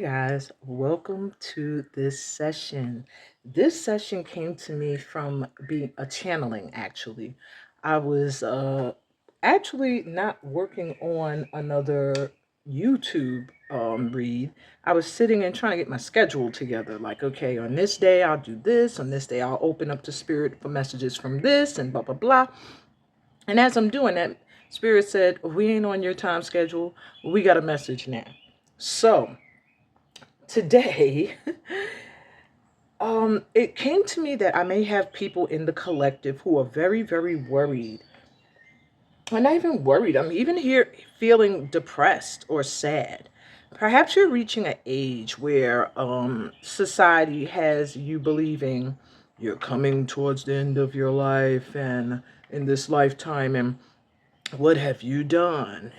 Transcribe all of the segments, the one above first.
Hey guys, welcome to this session. This session came to me from being a channeling actually. I was actually not working on another YouTube read. I was sitting and trying to get my schedule together. Like, okay, on this day I'll do this, on this day I'll open up to spirit for messages from this and blah blah blah. And as I'm doing that, spirit said, "We ain't on your time schedule. We got a message now." So today, it came to me that I may have people in the collective who are very, very worried. I'm not even worried. I'm even here feeling depressed or sad. Perhaps you're reaching an age where society has you believing you're coming towards the end of your life and in this lifetime, and what have you done?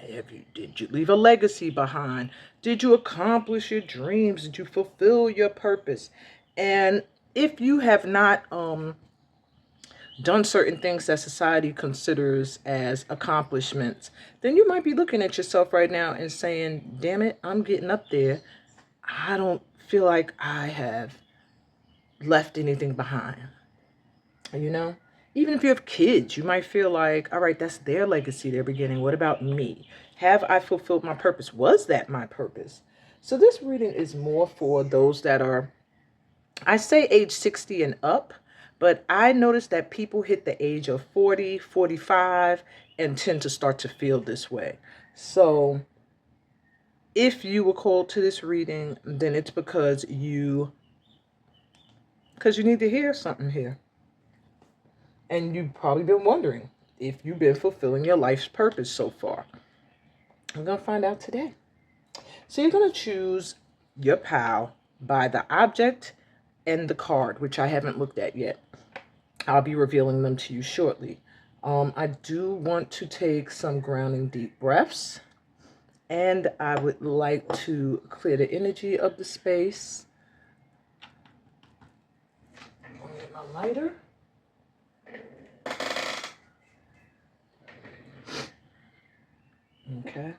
Did you leave a legacy behind? Did you accomplish your dreams? Did you fulfill your purpose? And if you have not done certain things that society considers as accomplishments, then you might be looking at yourself right now and saying, damn it, I'm getting up there. I don't feel like I have left anything behind. You know, even if you have kids, you might feel like, all right, that's their legacy they're beginning. What about me? Have I fulfilled my purpose? Was that my purpose? So this reading is more for those that are, I say age 60 and up, but I noticed that people hit the age of 40, 45 and tend to start to feel this way. So if you were called to this reading, then it's because you need to hear something here. And you've probably been wondering if you've been fulfilling your life's purpose so far. I'm going to find out today. So you're going to choose your pal by the object and the card, which I haven't looked at yet. I'll be revealing them to you shortly. I do want to take some grounding deep breaths. And I would like to clear the energy of the space. I'll get my lighter. Okay.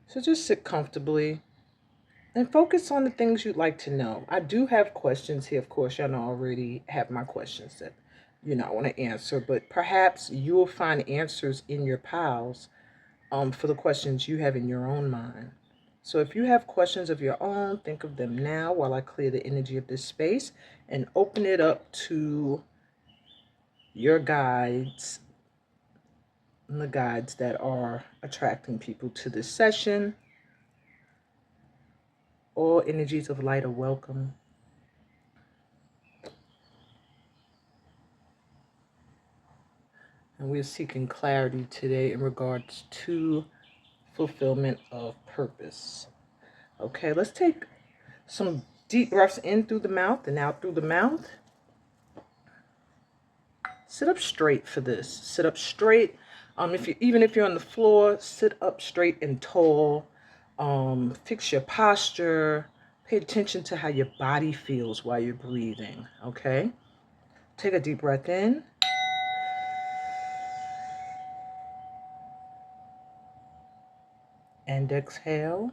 So just sit comfortably and focus on the things you'd like to know. I do have questions here. Of course, y'all know I already have my questions that I want to answer, but perhaps you'll find answers in your piles for the questions you have in your own mind. So if you have questions of your own, think of them now while I clear the energy of this space and open it up to your guides and the guides that are attracting people to this session. All energies of light are welcome. And we're seeking clarity today in regards to fulfillment of purpose. Okay, let's take some deep breaths in through the mouth and out through the mouth. Sit up straight for this. Sit up straight. Even if you're on the floor, sit up straight and tall. Fix your posture. Pay attention to how your body feels while you're breathing. Okay. Take a deep breath in. And exhale.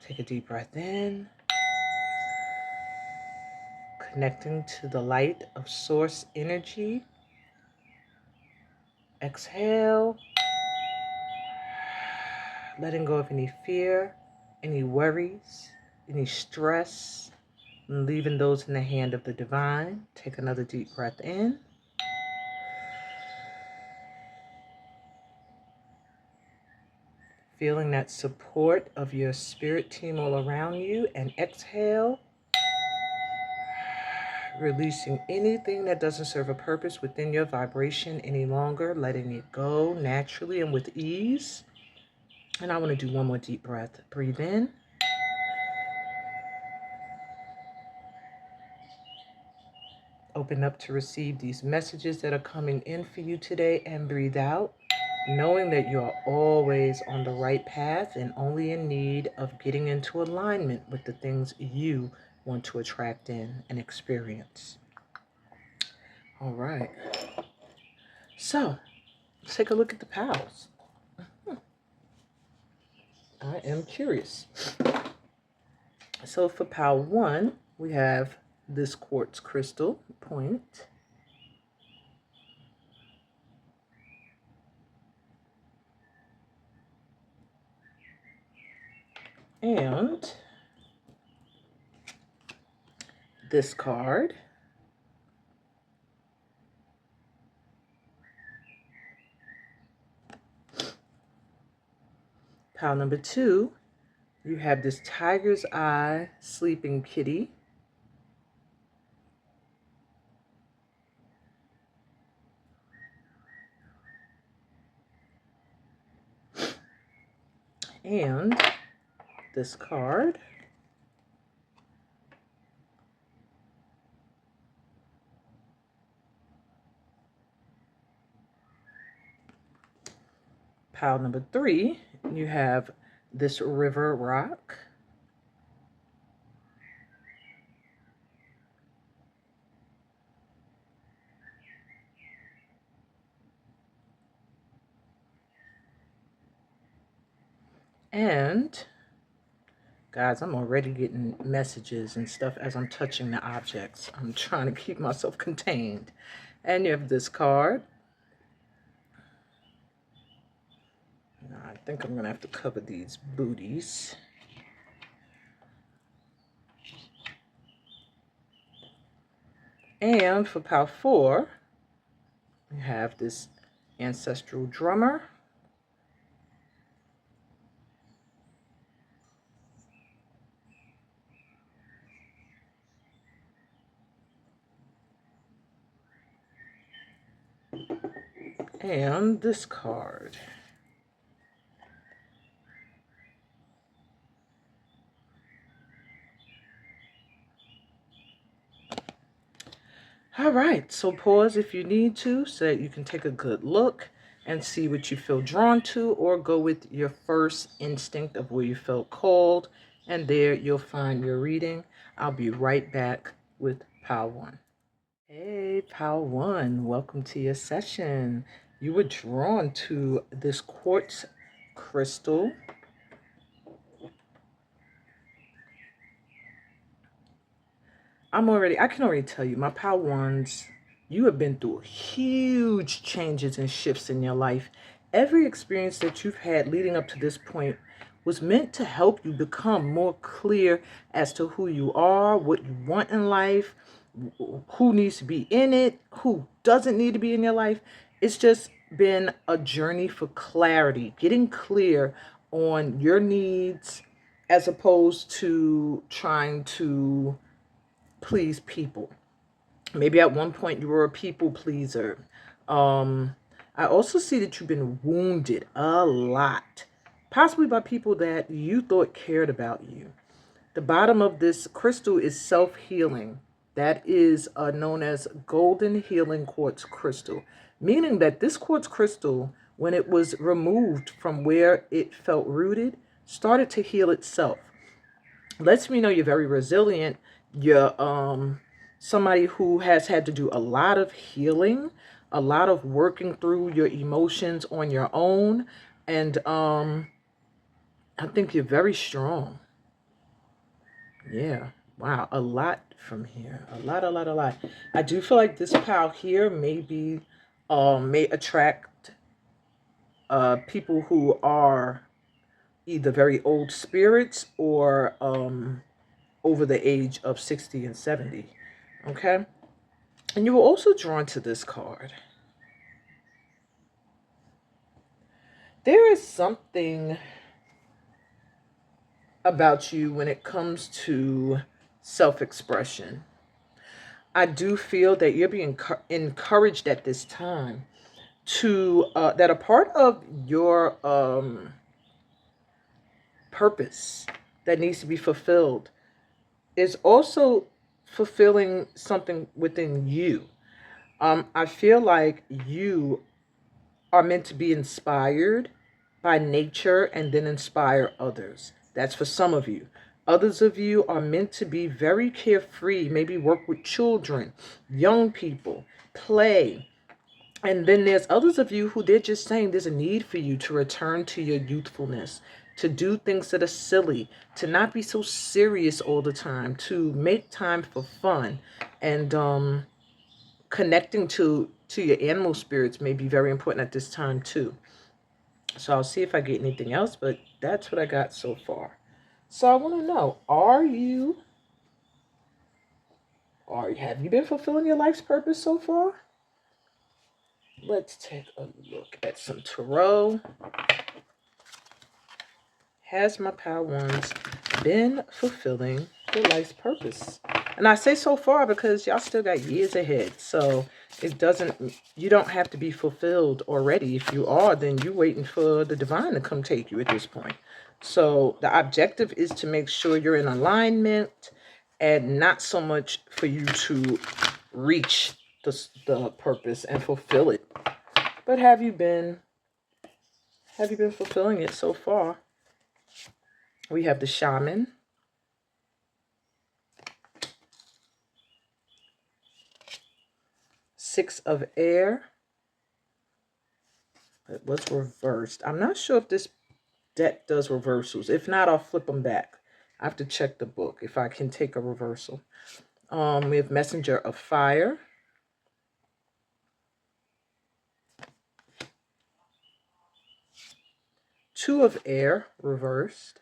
Take a deep breath in. Connecting to the light of source energy. Exhale. Letting go of any fear, any worries, any stress, and leaving those in the hand of the divine. Take another deep breath in. Feeling that support of your spirit team all around you. And exhale. Releasing anything that doesn't serve a purpose within your vibration any longer. Letting it go naturally and with ease. And I want to do one more deep breath. Breathe in. Open up to receive these messages that are coming in for you today, and breathe out, knowing that you are always on the right path and only in need of getting into alignment with the things you want to attract in and experience. All right. So, let's take a look at the pals. I am curious. So for pal 1, we have this quartz crystal point. And this card. Pile number 2, you have this tiger's eye sleeping kitty. And this card. Pile number 3, you have this river rock. And guys, I'm already getting messages and stuff as I'm touching the objects. I'm trying to keep myself contained. And you have this card. Now, I think I'm going to have to cover these booties. And for pile 4, we have this ancestral drummer. And this card. All right, so pause if you need to so that you can take a good look and see what you feel drawn to, or go with your first instinct of where you felt called, and there you'll find your reading. I'll be right back with pile 1. Hey, pile 1, welcome to your session. You were drawn to this quartz crystal. I can already tell you, my pile 1s, you have been through huge changes and shifts in your life. Every experience that you've had leading up to this point was meant to help you become more clear as to who you are, what you want in life, who needs to be in it, who doesn't need to be in your life. It's just been a journey for clarity, getting clear on your needs as opposed to trying to please people. Maybe at one point you were a people pleaser. I also see that you've been wounded a lot, possibly by people that you thought cared about you. The bottom of this crystal is self-healing. That is known as golden healing quartz crystal, meaning that this quartz crystal, when it was removed from where it felt rooted, started to heal itself. Lets me know you're very resilient. You're somebody who has had to do a lot of healing, a lot of working through your emotions on your own. And I think you're very strong. Yeah. Wow. A lot from here. A lot. I do feel like this pile here may attract people who are either very old spirits or over the age of 60 and 70. Okay? And you were also drawn to this card. There is something about you when it comes to self-expression. I do feel that you're being encouraged at this time to that a part of your purpose that needs to be fulfilled is also fulfilling something within you. I feel like you are meant to be inspired by nature and then inspire others. That's for some of you. Others of you are meant to be very carefree, maybe work with children, young people, play. And then there's others of you who they're just saying there's a need for you to return to your youthfulness, to do things that are silly, to not be so serious all the time, to make time for fun. And connecting to your animal spirits may be very important at this time too. So I'll see if I get anything else, but that's what I got so far. So I want to know, have you been fulfilling your life's purpose so far? Let's take a look at some tarot. Has my pile ones been fulfilling their life's purpose? And I say so far because y'all still got years ahead. So you don't have to be fulfilled already. If you are, then you're waiting for the divine to come take you at this point. So the objective is to make sure you're in alignment and not so much for you to reach the purpose and fulfill it. But have you been fulfilling it so far? We have the shaman. Six of air. It was reversed. I'm not sure if this deck does reversals. If not, I'll flip them back. I have to check the book if I can take a reversal. We have messenger of fire. Two of air reversed.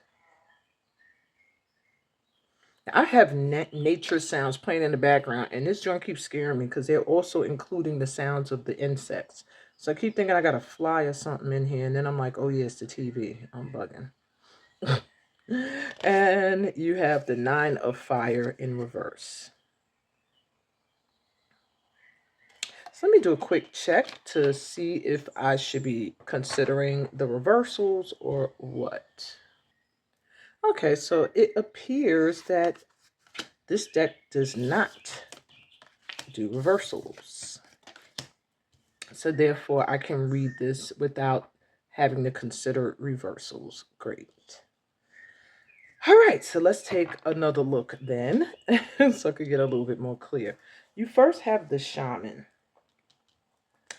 I have nature sounds playing in the background, and this joint keeps scaring me because they're also including the sounds of the insects. So I keep thinking I got a fly or something in here, and then I'm like, oh yeah, it's the TV. I'm bugging. And you have the nine of fire in reverse. So let me do a quick check to see if I should be considering the reversals or what. Okay, so it appears that this deck does not do reversals. So therefore, I can read this without having to consider reversals. Great. All right, so let's take another look then, so I could get a little bit more clear. You first have the shaman.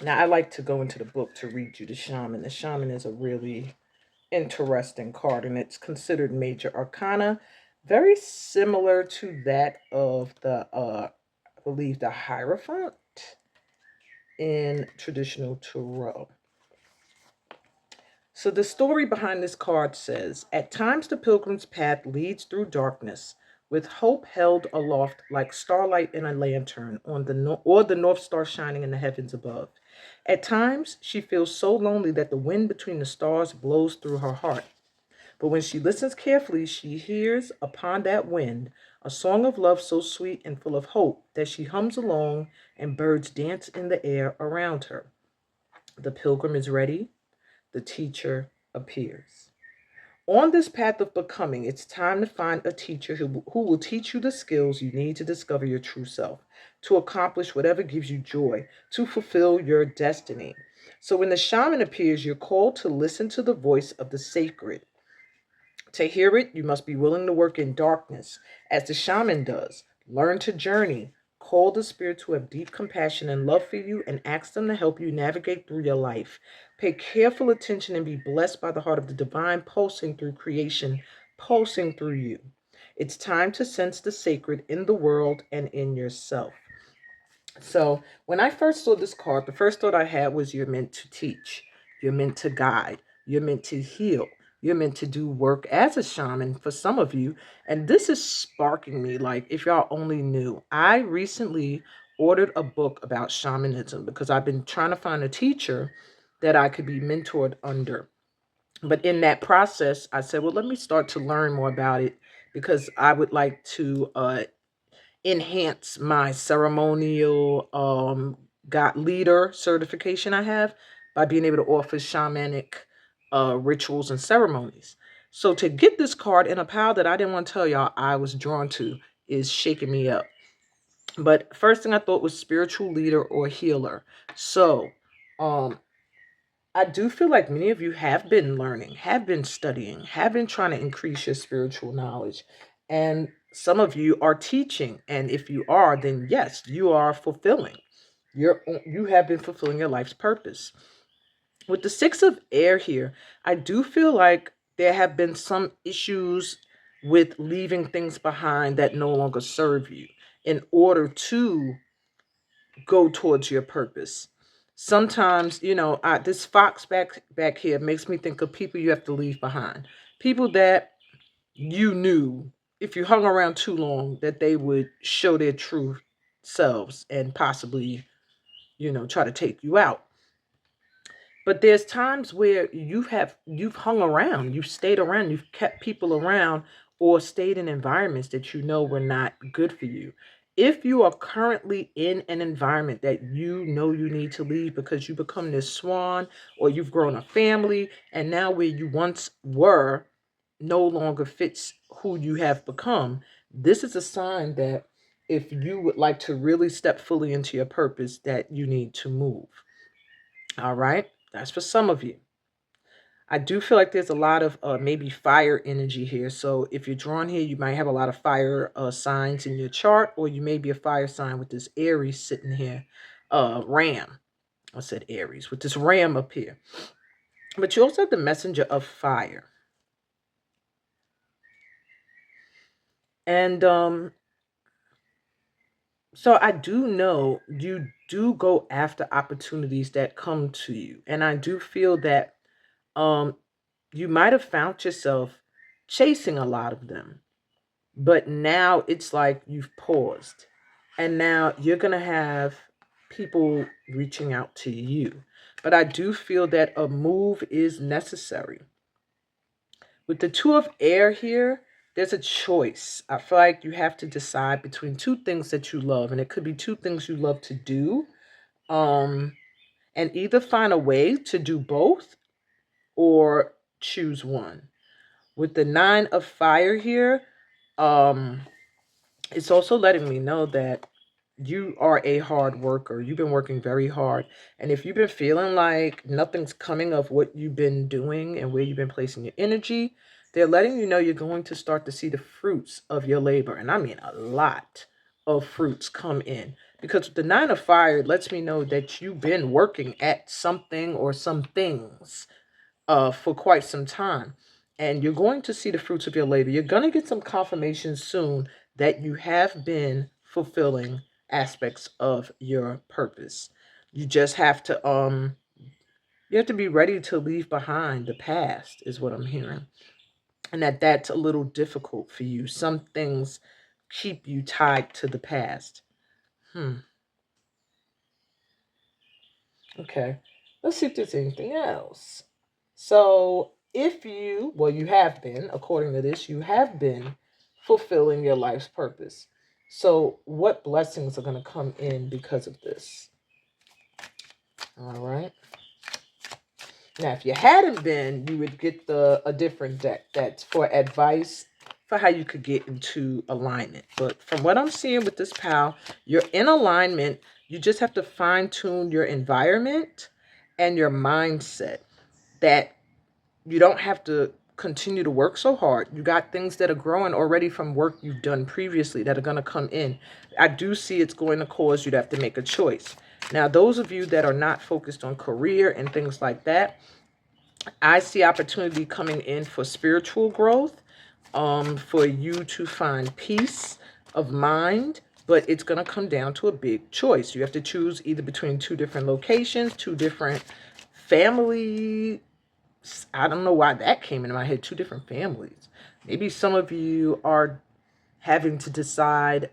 Now, I like to go into the book to read you the shaman. The shaman is a really interesting card, and it's considered major arcana, very similar to that of the, I believe, the Hierophant in traditional tarot. So the story behind this card says, at times the pilgrim's path leads through darkness, with hope held aloft like starlight in a lantern on or the North Star shining in the heavens above. At times she feels so lonely that the wind between the stars blows through her heart. But when she listens carefully, she hears upon that wind a song of love so sweet and full of hope that she hums along and birds dance in the air around her. The pilgrim is ready. The teacher appears. On this path of becoming, it's time to find a teacher who will teach you the skills you need to discover your true self, to accomplish whatever gives you joy, to fulfill your destiny. So when the shaman appears, you're called to listen to the voice of the sacred. To hear it, you must be willing to work in darkness, as the shaman does. Learn to journey. Call the spirits who have deep compassion and love for you and ask them to help you navigate through your life. Pay careful attention and be blessed by the heart of the divine pulsing through creation, pulsing through you. It's time to sense the sacred in the world and in yourself. So when I first saw this card, the first thought I had was you're meant to teach. You're meant to guide. You're meant to heal. You're meant to do work as a shaman for some of you. And this is sparking me. Like, if y'all only knew, I recently ordered a book about shamanism because I've been trying to find a teacher that I could be mentored under. But in that process, I said, well, let me start to learn more about it because I would like to enhance my ceremonial God leader certification I have by being able to offer shamanic rituals and ceremonies. So to get this card in a pile that I didn't want to tell y'all I was drawn to is shaking me up. But first thing I thought was spiritual leader or healer. So I do feel like many of you have been learning, have been studying, have been trying to increase your spiritual knowledge. And some of you are teaching. And if you are, then yes, you are fulfilling. You have been fulfilling your life's purpose. With the Six of Air here, I do feel like there have been some issues with leaving things behind that no longer serve you in order to go towards your purpose. Sometimes, this fox back here makes me think of people you have to leave behind. People that you knew if you hung around too long that they would show their true selves and possibly, try to take you out. But there's times where you've hung around, you've stayed around, you've kept people around or stayed in environments that you know were not good for you. If you are currently in an environment that you know you need to leave because you become this swan or you've grown a family and now where you once were no longer fits who you have become, this is a sign that if you would like to really step fully into your purpose, that you need to move. All right. That's for some of you. I do feel like there's a lot of maybe fire energy here. So if you're drawn here, you might have a lot of fire signs in your chart, or you may be a fire sign with this Aries sitting here. Ram. I said Aries with this ram up here. But you also have the messenger of fire. And so I do know you do go after opportunities that come to you. And I do feel that um, you might have found yourself chasing a lot of them, but now it's like you've paused and now you're going to have people reaching out to you. But I do feel that a move is necessary. With the Two of Air here, there's a choice. I feel like you have to decide between two things that you love, and it could be two things you love to do, um, and either find a way to do both or choose one. With the Nine of Fire here, um, it's also letting me know that you are a hard worker. You've been working very hard. And if you've been feeling like nothing's coming of what you've been doing and where you've been placing your energy, they're letting you know you're going to start to see the fruits of your labor. And I mean a lot of fruits come in. Because the Nine of Fire lets me know that you've been working at something or some things for quite some time. And you're going to see the fruits of your labor. You're going to get some confirmation soon that you have been fulfilling aspects of your purpose. You just have to you have to be ready to leave behind the past is what I'm hearing. And that's a little difficult for you. Some things keep you tied to the past. Okay. Let's see if there's anything else. So, you have been, according to this, you have been fulfilling your life's purpose. So, what blessings are going to come in because of this? All right. Now, if you hadn't been, you would get a different deck that's for advice for how you could get into alignment. But from what I'm seeing with this pal, you're in alignment. You just have to fine tune your environment and your mindset, that you don't have to continue to work so hard. You got things that are growing already from work you've done previously that are going to come in. I do see it's going to cause you to have to make a choice. Now, those of you that are not focused on career and things like that, I see opportunity coming in for spiritual growth, for you to find peace of mind, but it's going to come down to a big choice. You have to choose either between two different locations, two different family. I don't know why that came into my head, two different families. Maybe some of you are having to decide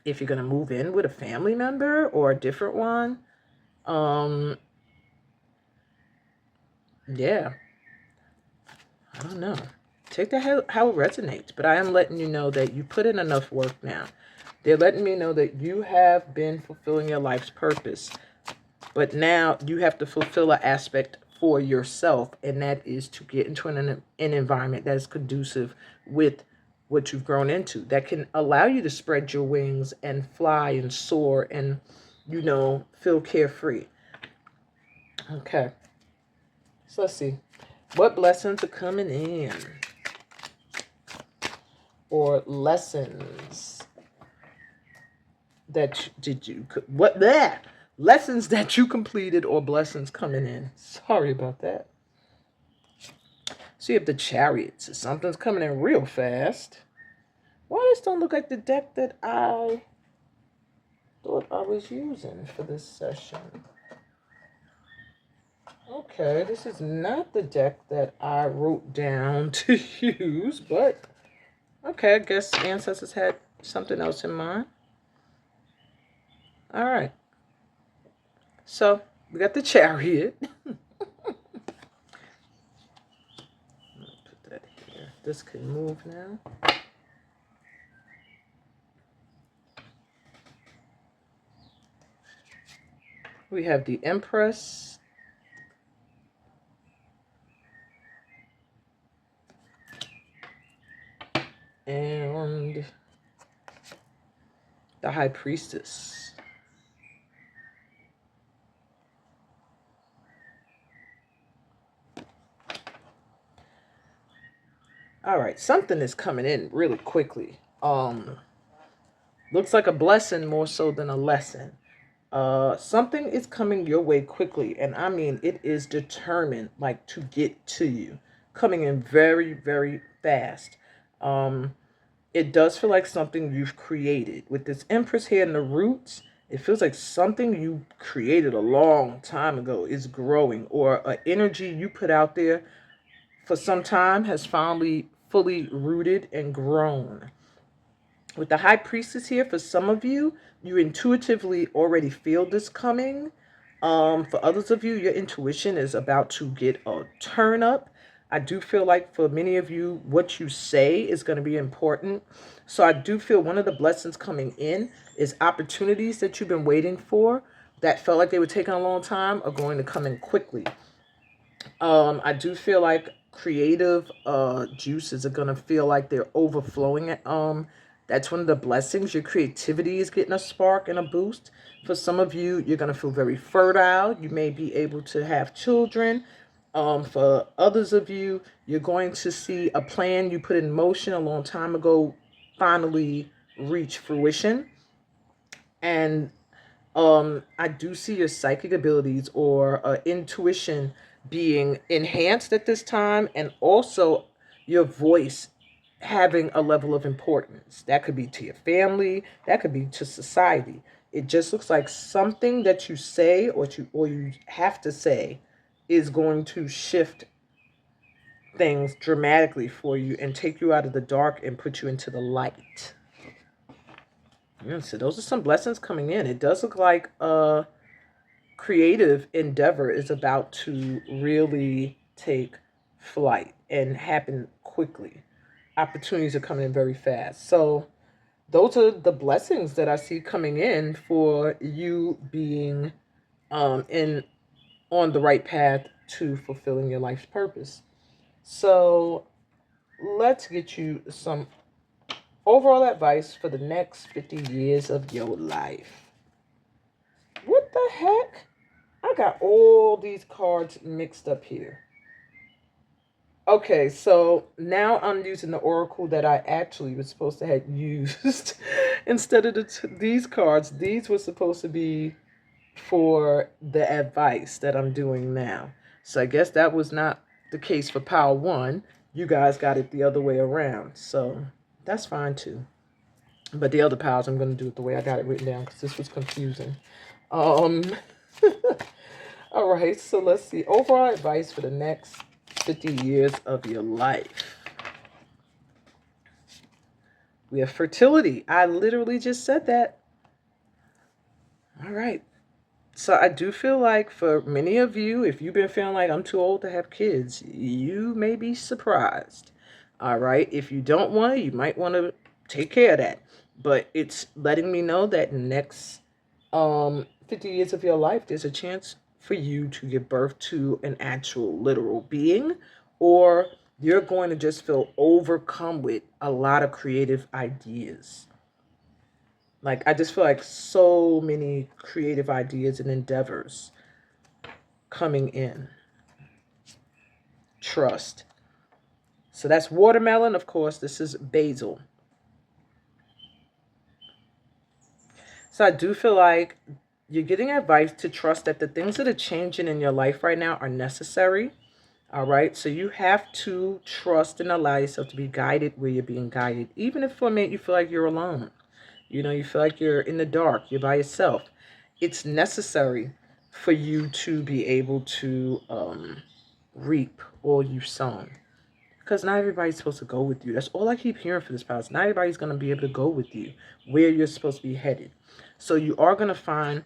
if you're going to move in with a family member or a different one. Yeah, I don't know. Take that how it resonates. But I am letting you know that you put in enough work now. They're letting me know that you have been fulfilling your life's purpose. But now you have to fulfill an aspect for yourself, and that is to get into an environment that is conducive with what you've grown into, that can allow you to spread your wings and fly and soar and, feel carefree. Okay. So let's see. What blessings are coming in? Or lessons lessons that you completed or blessings coming in. Sorry about that. So you have the Chariots. So something's coming in real fast. Why this don't look like the deck that I thought I was using for this session? Okay, this is not the deck that I wrote down to use, but okay, I guess ancestors had something else in mind. All right. So we got the Chariot. Put that here. This can move now. We have the Empress. And the High Priestess. All right, something is coming in really quickly. Looks like a blessing more so than a lesson. Something is coming your way quickly, and I mean it is determined, like, to get to you, coming in very, very fast. It does feel like something you've created with this Empress here in the roots. It feels like something you created a long time ago is growing, or an energy you put out there for some time has finally fully rooted and grown. With the High Priestess here, for some of you, you intuitively already feel this coming. For others of you, your intuition is about to get a turn up. I do feel like for many of you, what you say is going to be important. So I do feel one of the blessings coming in is opportunities that you've been waiting for that felt like they were taking a long time are going to come in quickly. I do feel like creative juices are gonna feel like they're overflowing. That's one of the blessings. Your creativity is getting a spark and a boost. For some of you, you're gonna feel very fertile. You may be able to have children. For others of you, you're going to see a plan you put in motion a long time ago finally reach fruition. And I do see your psychic abilities or intuition being enhanced at this time, and also your voice having a level of importance. That could be to your family, that could be to society. It just looks like something that you say or you have to say is going to shift things dramatically for you and take you out of the dark and put you into the light. Yeah, so those are some blessings coming in. It does look like creative endeavor is about to really take flight and happen quickly. Opportunities are coming in very fast. So those are the blessings that I see coming in for you being in on the right path to fulfilling your life's purpose. So let's get you some overall advice for the next 50 years of your life. What the heck? I got all these cards mixed up here. Okay, so now I'm using the oracle that I actually was supposed to have used instead of these cards. These were supposed to be for the advice that I'm doing now. So I guess that was not the case for Power 1. You guys got it the other way around. So that's fine too. But the other powers, I'm going to do it the way I got it written down because this was confusing. All right, so let's see. Overall advice for the next 50 years of your life. We have fertility. I literally just said that. All right. So I do feel like for many of you, if you've been feeling like I'm too old to have kids, you may be surprised. All right. If you don't want to, you might want to take care of that. But it's letting me know that next 50 years of your life, there's a chance for you to give birth to an actual literal being, or you're going to just feel overcome with a lot of creative ideas. Like, I just feel like so many creative ideas and endeavors coming in. Trust. So that's watermelon. Of course, this is basil. So I do feel like you're getting advice to trust that the things that are changing in your life right now are necessary. All right. So you have to trust and allow yourself to be guided where you're being guided, even if for a minute you feel like you're alone. You feel like you're in the dark, you're by yourself. It's necessary for you to be able to reap all you've sown. Because not everybody's supposed to go with you. That's all I keep hearing for this past. Not everybody's going to be able to go with you where you're supposed to be headed. So you are going to find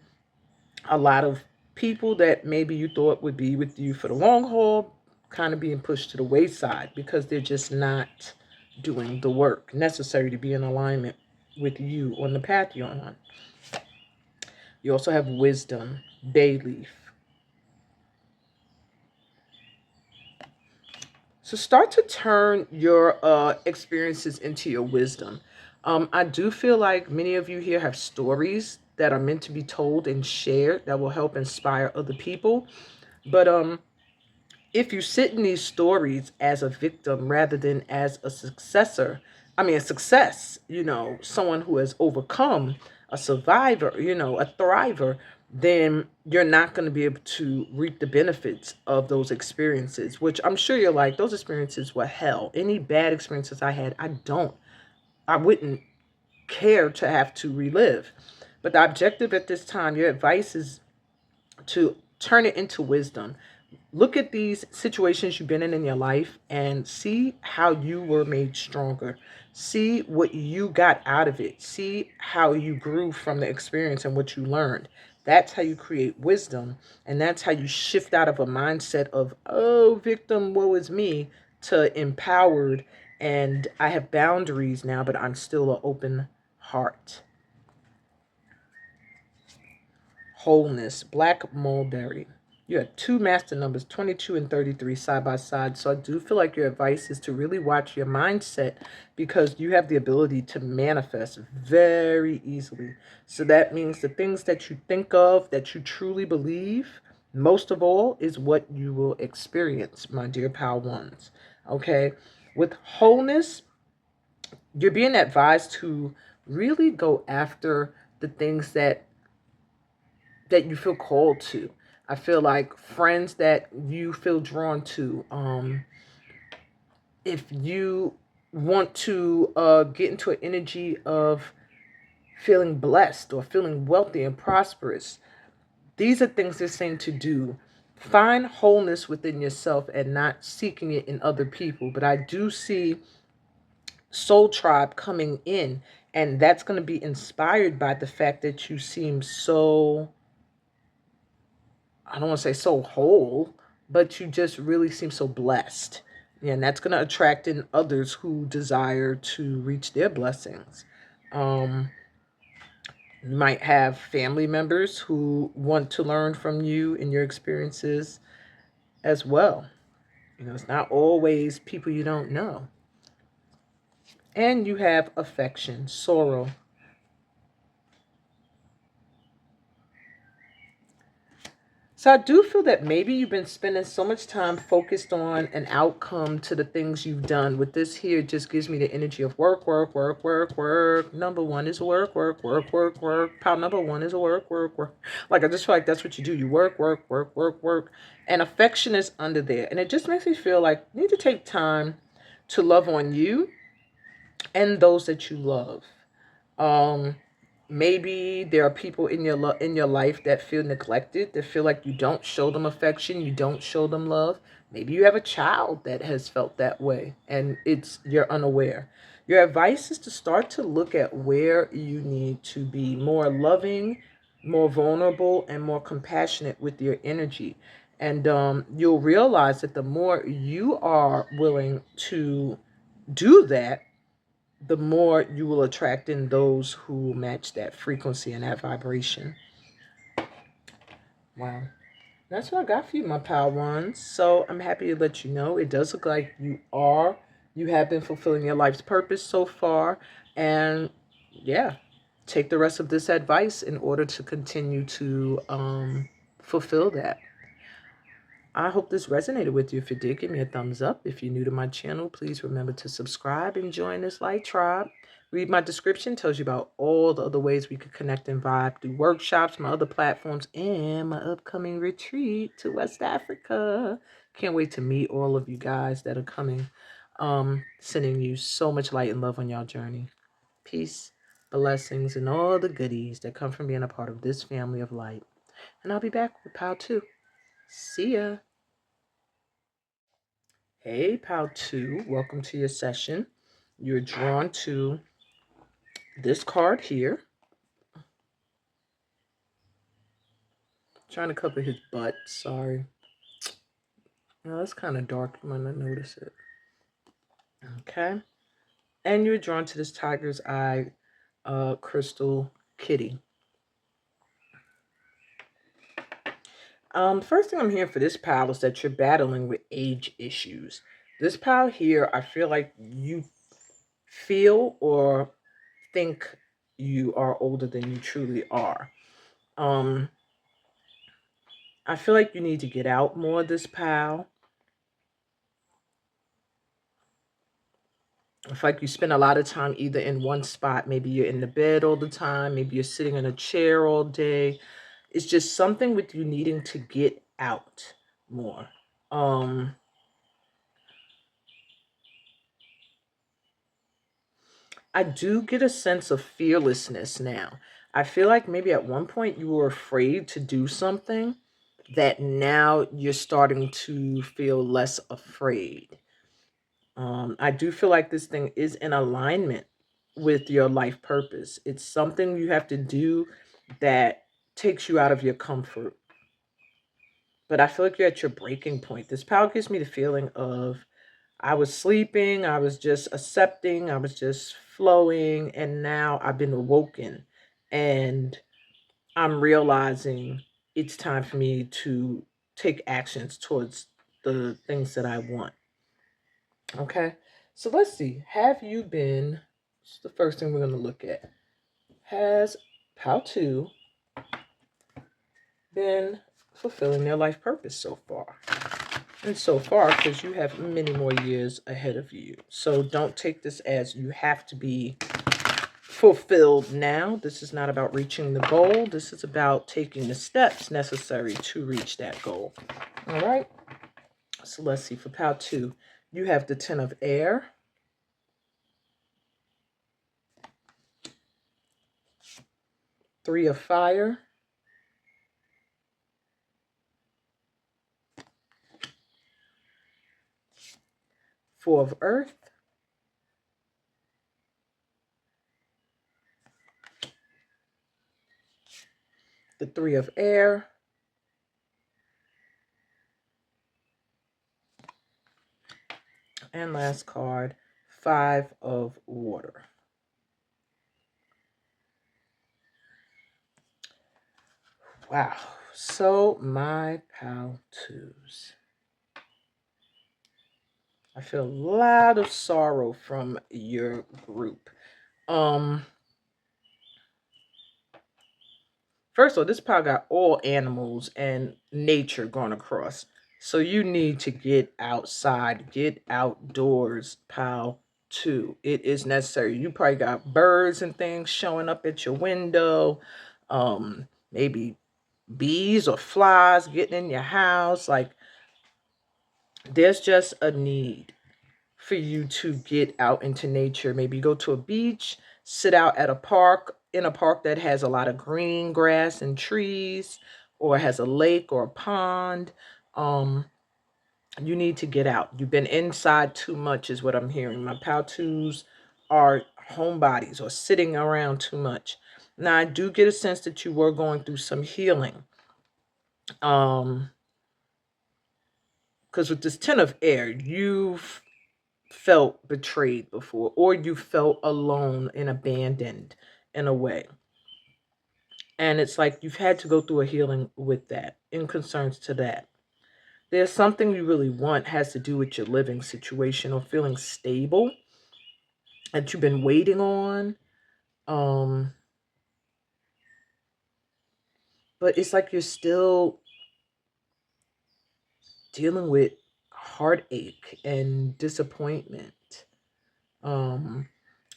a lot of people that maybe you thought would be with you for the long haul kind of being pushed to the wayside because they're just not doing the work necessary to be in alignment with you on the path you're on. You also have wisdom, bay leaf. So start to turn your experiences into your wisdom. I do feel like many of you here have stories that are meant to be told and shared that will help inspire other people. But if you sit in these stories as a victim rather than as a successor, a success, someone who has overcome, a survivor, a thriver, then you're not going to be able to reap the benefits of those experiences, which I'm sure you're like, those experiences were hell. Any bad experiences I had, I wouldn't care to have to relive. But the objective at this time, your advice is to turn it into wisdom. Look at these situations you've been in your life and see how you were made stronger. See what you got out of it. See how you grew from the experience and what you learned. That's how you create wisdom. And that's how you shift out of a mindset of, oh, victim, woe is me, to empowered. And I have boundaries now, but I'm still an open heart. Wholeness, black mulberry. You have two master numbers, 22 and 33, side by side. So I do feel like your advice is to really watch your mindset because you have the ability to manifest very easily. So that means the things that you think of, that you truly believe, most of all, is what you will experience, my dear pal ones. Okay? With wholeness, you're being advised to really go after the things that you feel called to. I feel like friends that you feel drawn to. If you want to get into an energy of feeling blessed or feeling wealthy and prosperous, these are things they're saying to do. Find wholeness within yourself and not seeking it in other people. But I do see Soul Tribe coming in, and that's going to be inspired by the fact that you seem so, I don't want to say so whole, but you just really seem so blessed. Yeah, and that's going to attract in others who desire to reach their blessings. Um, you might have family members who want to learn from you and your experiences as well. It's not always people you don't know. And you have affection, sorrow. So I do feel that maybe you've been spending so much time focused on an outcome to the things you've done. With this here, it just gives me the energy of work, work, work, work, work. Number one is work, work, work, work, work. Pile number one is work, work, work. Like, I just feel like that's what you do. You work, work, work, work, work. And affection is under there. And it just makes me feel like you need to take time to love on you and those that you love. Maybe there are people in your life that feel neglected, that feel like you don't show them affection, you don't show them love. Maybe you have a child that has felt that way and you're unaware. Your advice is to start to look at where you need to be more loving, more vulnerable, and more compassionate with your energy. And you'll realize that the more you are willing to do that, the more you will attract in those who match that frequency and that vibration. Wow. That's what I got for you, my pal ones. So I'm happy to let you know it does look like you have been fulfilling your life's purpose so far. And yeah, take the rest of this advice in order to continue to fulfill that. I hope this resonated with you. If it did, give me a thumbs up. If you're new to my channel, please remember to subscribe and join this light tribe. Read my description, tells you about all the other ways we could connect and vibe through workshops, my other platforms, and my upcoming retreat to West Africa. Can't wait to meet all of you guys that are coming. Sending you so much light and love on y'all journey. Peace, blessings, and all the goodies that come from being a part of this family of light. And I'll be back with Pal 2. See ya. Hey, Pal 2. Welcome to your session. You're drawn to this card here. Trying to cover his butt. Sorry. No, that's kind of dark. You might not notice it. Okay. And you're drawn to this tiger's eye crystal kitty. First thing I'm hearing for this pal is that you're battling with age issues. This pal here, I feel like you feel or think you are older than you truly are. I feel like you need to get out more, this pal. I feel like you spend a lot of time either in one spot. Maybe you're in the bed all the time. Maybe you're sitting in a chair all day. It's just something with you needing to get out more. I do get a sense of fearlessness now. I feel like maybe at one point you were afraid to do something that now you're starting to feel less afraid. I do feel like this thing is in alignment with your life purpose. It's something you have to do that takes you out of your comfort. But I feel like you're at your breaking point. This power gives me the feeling of I was sleeping, I was just accepting, I was just flowing, and now I've been awoken and I'm realizing it's time for me to take actions towards the things that I want. Okay, so let's see. Have you been, this is the first thing we're going to look at. Has Pal 2 been fulfilling their life purpose so far? And so far, because you have many more years ahead of you. So don't take this as you have to be fulfilled now. This is not about reaching the goal. This is about taking the steps necessary to reach that goal. All right. So let's see. For Pal 2, you have the 10 of air, 3 of fire, 4 of earth, the 3 of air, and last card, 5 of water. Wow. So my Pal 2s. I feel a lot of sorrow from your group. First of all, this pile got all animals and nature going across. So you need to get outside, get outdoors, Pal 2. It is necessary. You probably got birds and things showing up at your window. Maybe bees or flies getting in your house. Like, there's just a need for you to get out into nature. Maybe go to a beach, sit out at a park, in a park that has a lot of green grass and trees, or has a lake or a pond. You need to get out. You've been inside too much is what I'm hearing. My Pal 2s are homebodies or sitting around too much. Now, I do get a sense that you were going through some healing. Because with this 10 of air, you've felt betrayed before, or you felt alone and abandoned in a way. And it's like you've had to go through a healing with that, in concerns to that. There's something you really want, has to do with your living situation or feeling stable that you've been waiting on. But it's like you're still dealing with heartache and disappointment. Um,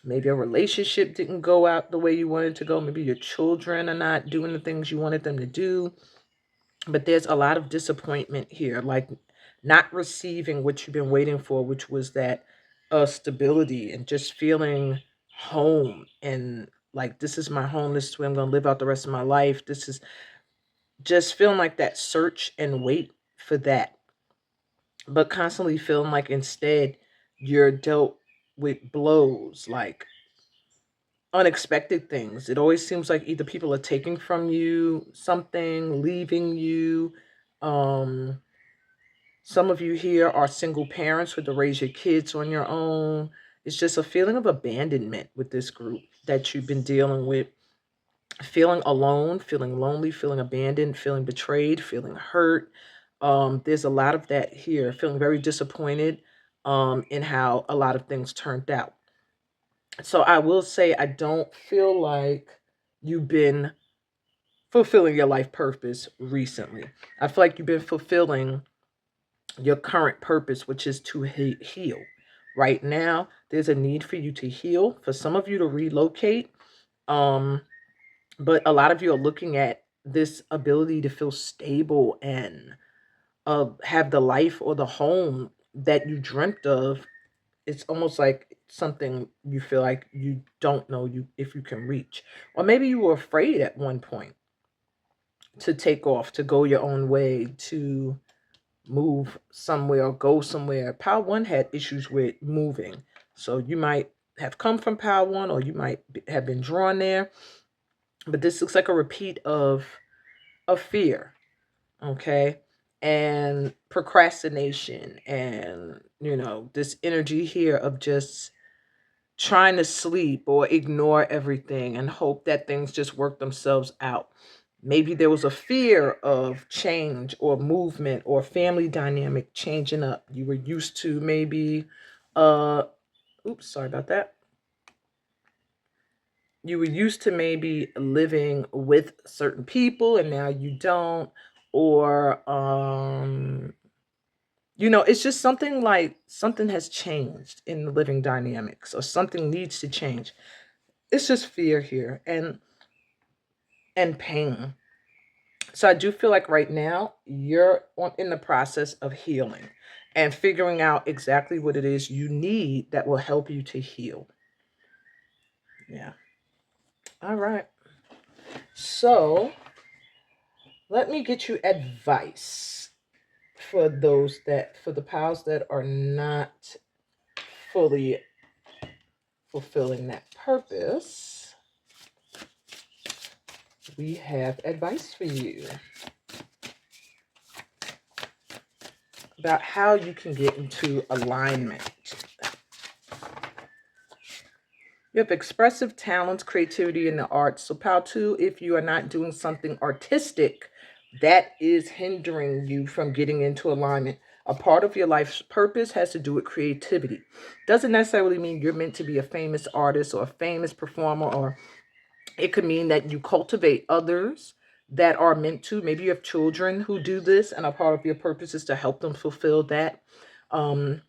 Maybe a relationship didn't go out the way you wanted to go. Maybe your children are not doing the things you wanted them to do. But there's a lot of disappointment here, like not receiving what you've been waiting for, which was that stability and just feeling home and like this is my home. This is where I'm going to live out the rest of my life. This is just feeling like that search and wait for that, but constantly feeling like instead you're dealt with blows, like unexpected things. It always seems like either people are taking from you something, leaving you. Um, some of you here are single parents who have to raise your kids on your own. It's just a feeling of abandonment with this group that you've been dealing with. Feeling alone, feeling lonely, feeling abandoned, feeling betrayed, feeling hurt. There's a lot of that here. Feeling very disappointed in how a lot of things turned out. So I will say I don't feel like you've been fulfilling your life purpose recently. I feel like you've been fulfilling your current purpose, which is to heal. Right now, there's a need for you to heal, for some of you to relocate. Um, but a lot of you are looking at this ability to feel stable and have the life or the home that you dreamt of. It's almost like something you feel like you don't know you if you can reach. Or maybe you were afraid at one point to take off, to go your own way, to move somewhere or go somewhere. Power One had issues with moving. So you might have come from Power One or you might have been drawn there. But this looks like a repeat of fear, okay? And procrastination and, this energy here of just trying to sleep or ignore everything and hope that things just work themselves out. Maybe there was a fear of change or movement or family dynamic changing up. You were used to maybe, uh, oops, sorry about that. You were used to maybe living with certain people and now you don't. Or, it's just something like something has changed in the living dynamics or something needs to change. It's just fear here and pain. So I do feel like right now you're in the process of healing and figuring out exactly what it is you need that will help you to heal. Yeah. All right. So let me get you advice for the pals that are not fully fulfilling that purpose. We have advice for you about how you can get into alignment. You have expressive talents, creativity in the arts. So, pal 2, if you are not doing something artistic, that is hindering you from getting into alignment. A part of your life's purpose has to do with creativity. Doesn't necessarily mean you're meant to be a famous artist or a famous performer, or it could mean that you cultivate others that are meant to. Maybe you have children who do this, and a part of your purpose is to help them fulfill that. Um,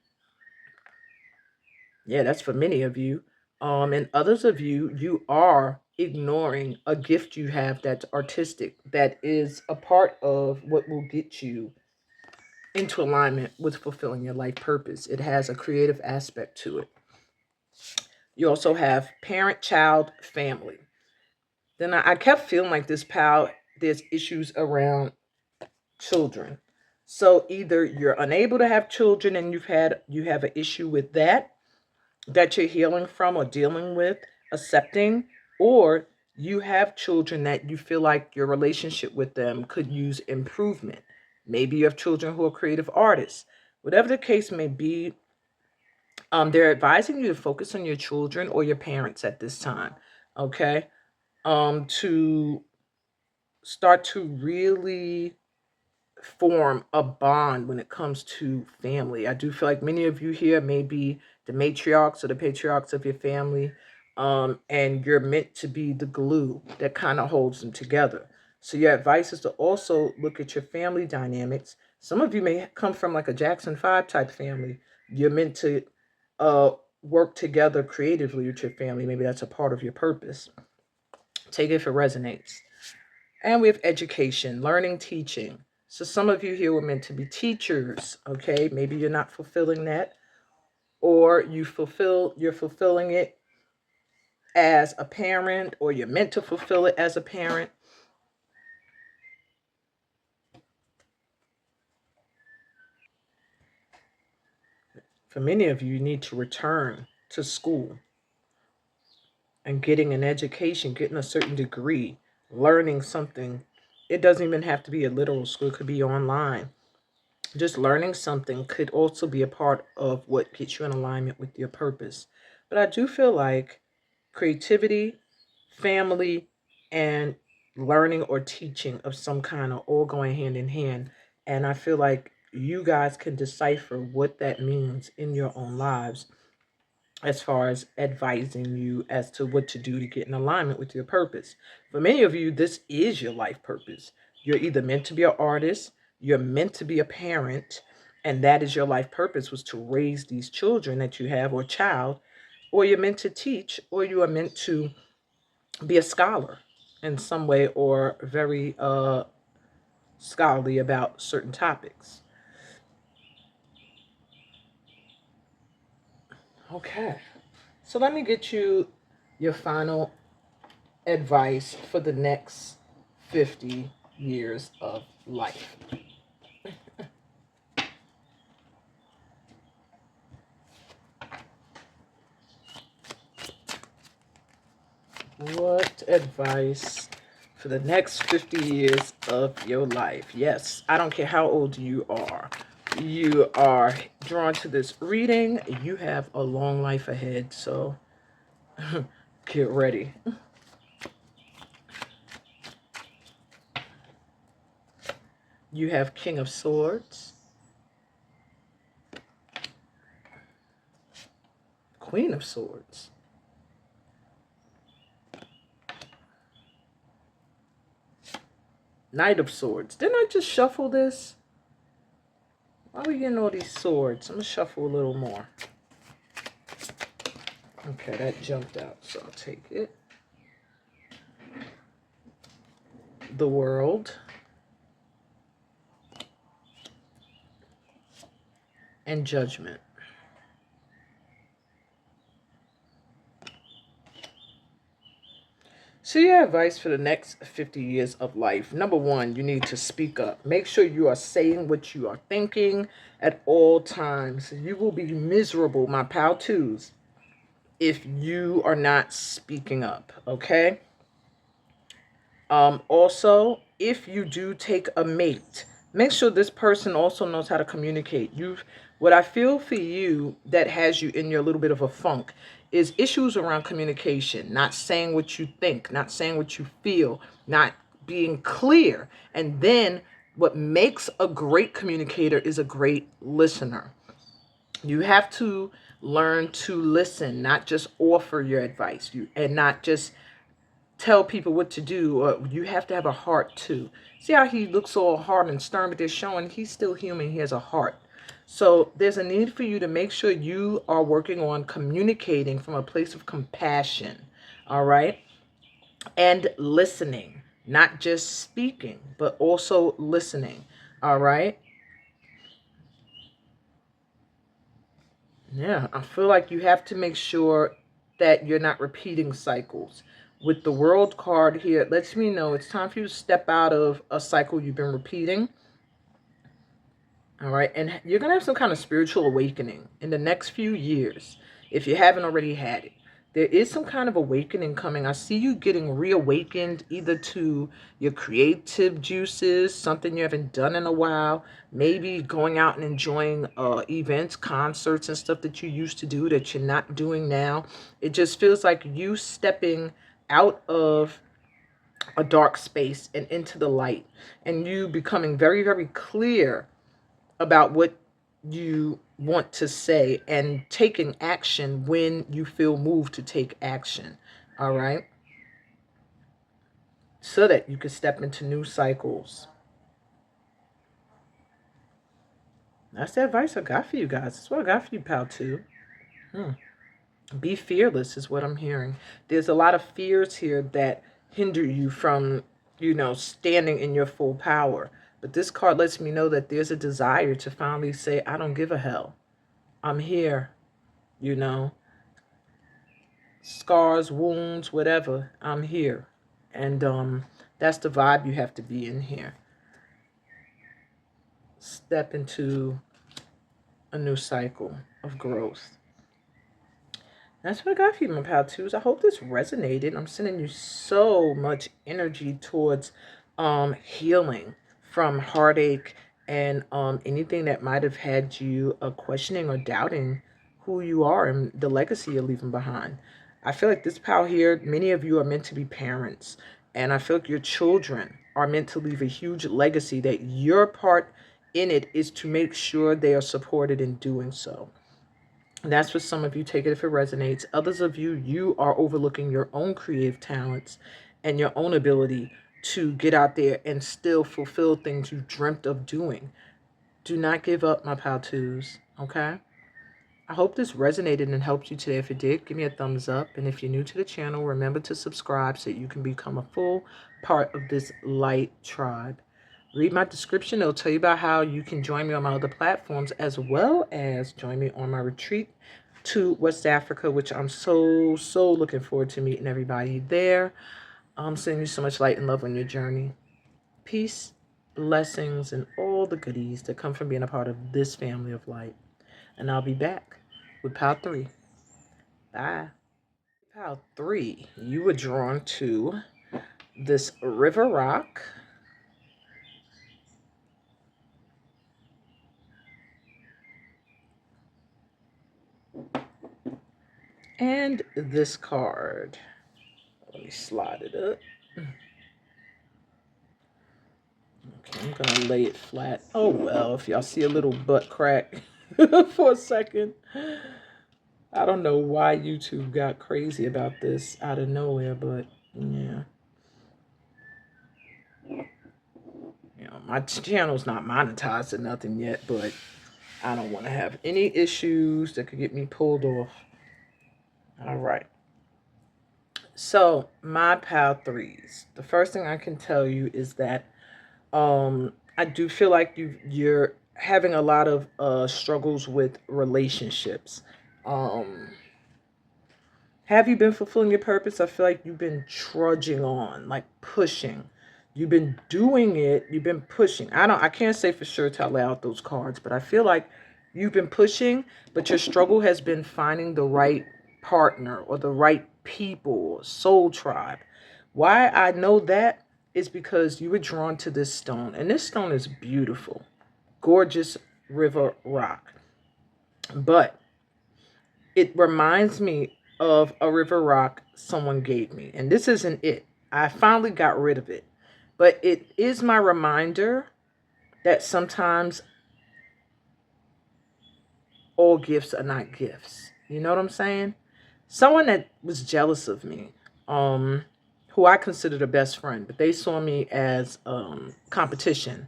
yeah, that's for many of you. And others of you, you are ignoring a gift you have that's artistic, that is a part of what will get you into alignment with fulfilling your life purpose. It has a creative aspect to it. You also have parent, child, family. Then I kept feeling like this pal, there's issues around children. So either you're unable to have children and you have an issue with that you're healing from or dealing with, accepting, or you have children that you feel like your relationship with them could use improvement. Maybe you have children who are creative artists. Whatever the case may be, they're advising you to focus on your children or your parents at this time, okay? To start to really form a bond when it comes to family. I do feel like many of you here may be the matriarchs or the patriarchs of your family, and you're meant to be the glue that kind of holds them together. So your advice is to also look at your family dynamics Some of you may come from like a Jackson 5 type family. You're meant to uh, work together creatively with your family. Maybe that's a part of your purpose. Take it if it resonates. And we have education, learning, teaching. So some of you here were meant to be teachers, okay? Maybe you're not fulfilling that, or you're fulfilling it as a parent, or you're meant to fulfill it as a parent. For many of you, you need to return to school and getting an education, getting a certain degree, learning something. It doesn't even have to be a literal school, it could be online. Just learning something could also be a part of what gets you in alignment with your purpose. But I do feel like creativity, family, and learning or teaching of some kind are all going hand in hand. And I feel like you guys can decipher what that means in your own lives as far as advising you as to what to do to get in alignment with your purpose. For many of you, this is your life purpose. You're either meant to be an artist, you're meant to be a parent, and that is your life purpose, was to raise these children that you have, or child, or you're meant to teach, or you are meant to be a scholar in some way, or very scholarly about certain topics. Okay, so let me get you your final advice for the next 50 years of life. What advice for the next 50 years of your life? Yes, I don't care how old you are drawn to this reading. You have a long life ahead, so get ready. You have King of Swords, Queen of Swords, Knight of Swords. Didn't I just shuffle this? Why are we getting all these swords? I'm going to shuffle a little more. Okay, that jumped out, so I'll take it. The World. And Judgment. So your advice for the next 50 years of life. Number one, you need to speak up. Make sure you are saying what you are thinking at all times. You will be miserable, my pal twos, if you are not speaking up, okay? Also, if you do take a mate, make sure this person also knows how to communicate. What I feel for you that has you in your little bit of a funk is issues around communication, not saying what you think, not saying what you feel, not being clear. And then what makes a great communicator is a great listener. You have to learn to listen, not just offer your advice, and not just tell people what to do. You have to have a heart too. See how he looks all hard and stern, but they're showing he's still human. He has a heart. So there's a need for you to make sure you are working on communicating from a place of compassion. All right. And listening, not just speaking, but also listening. All right. Yeah, I feel like you have to make sure that you're not repeating cycles. With the World card here, it lets me know it's time for you to step out of a cycle you've been repeating. All right, and you're going to have some kind of spiritual awakening in the next few years, if you haven't already had it. There is some kind of awakening coming. I see you getting reawakened either to your creative juices, something you haven't done in a while, maybe going out and enjoying events, concerts, and stuff that you used to do that you're not doing now. It just feels like you stepping out of a dark space and into the light, and you becoming very, very clear about what you want to say and taking action when you feel moved to take action. All right. So that you can step into new cycles. That's the advice I got for you guys. That's what I got for you, pal, too. Hmm. Be fearless is what I'm hearing. There's a lot of fears here that hinder you from, standing in your full power. But this card lets me know that there's a desire to finally say, I don't give a hell. I'm here, you know, scars, wounds, whatever. I'm here. And that's the vibe you have to be in here. Step into a new cycle of growth. That's what I got for you, my pal twos. I hope this resonated. I'm sending you so much energy towards healing from heartache and anything that might have had you questioning or doubting who you are and the legacy you're leaving behind. I feel like this pal here, many of you are meant to be parents, and I feel like your children are meant to leave a huge legacy that your part in it is to make sure they are supported in doing so. That's for some of you. Take it if it resonates. Others of you, you are overlooking your own creative talents and your own ability to get out there and still fulfill things you dreamt of doing. Do not give up, my pal twos. Okay? I hope this resonated and helped you today. If it did, give me a thumbs up. And if you're new to the channel, remember to subscribe so you can become a full part of this light tribe. Read my description. It'll tell you about how you can join me on my other platforms, as well as join me on my retreat to West Africa, which I'm so looking forward to meeting everybody there. I'm sending you so much light and love on your journey. Peace, blessings, and all the goodies that come from being a part of this family of light. And I'll be back with Pal 3. Bye. Pal 3, you were drawn to this river rock. And this card. Let me slide it up. Okay, I'm going to lay it flat. Oh, well, if y'all see a little butt crack for a second. I don't know why YouTube got crazy about this out of nowhere, but yeah. My channel's not monetized or nothing yet, but I don't want to have any issues that could get me pulled off. All right. So, my pal threes. The first thing I can tell you is that I do feel like you're having a lot of struggles with relationships. Have you been fulfilling your purpose? I feel like you've been trudging on, like pushing. You've been doing it. You've been pushing. I can't say for sure till I lay out those cards, but I feel like you've been pushing, but your struggle has been finding the right partner or the right people, soul tribe. Why I know that is because you were drawn to this stone, and this stone is beautiful, gorgeous river rock. But it reminds me of a river rock someone gave me, and this isn't it. I finally got rid of it, but it is my reminder that sometimes all gifts are not gifts. You know what I'm saying? Someone that was jealous of me, who I considered a best friend, but they saw me as competition.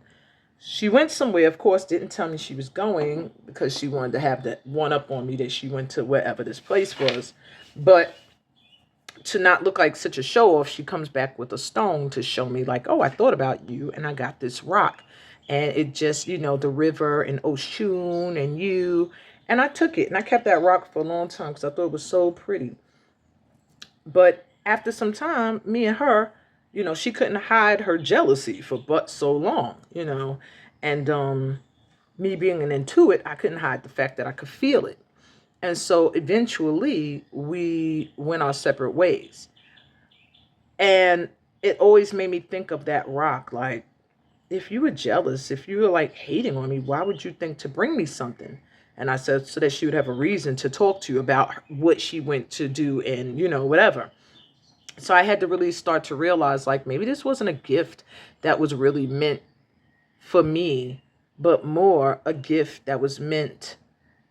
She went somewhere, of course, didn't tell me she was going because she wanted to have that one up on me that she went to wherever this place was. But to not look like such a show off, she comes back with a stone to show me like, oh, I thought about you and I got this rock. And it just, the river and Oshun and you. And I took it and I kept that rock for a long time because I thought it was so pretty. But after some time, me and her, she couldn't hide her jealousy for but so long, and me being an intuit, I couldn't hide the fact that I could feel it. And so eventually we went our separate ways. And it always made me think of that rock. Like, if you were jealous, if you were like hating on me, why would you think to bring me something? And I said, so that she would have a reason to talk to you about what she went to do and, whatever. So I had to really start to realize, like, maybe this wasn't a gift that was really meant for me, but more a gift that was meant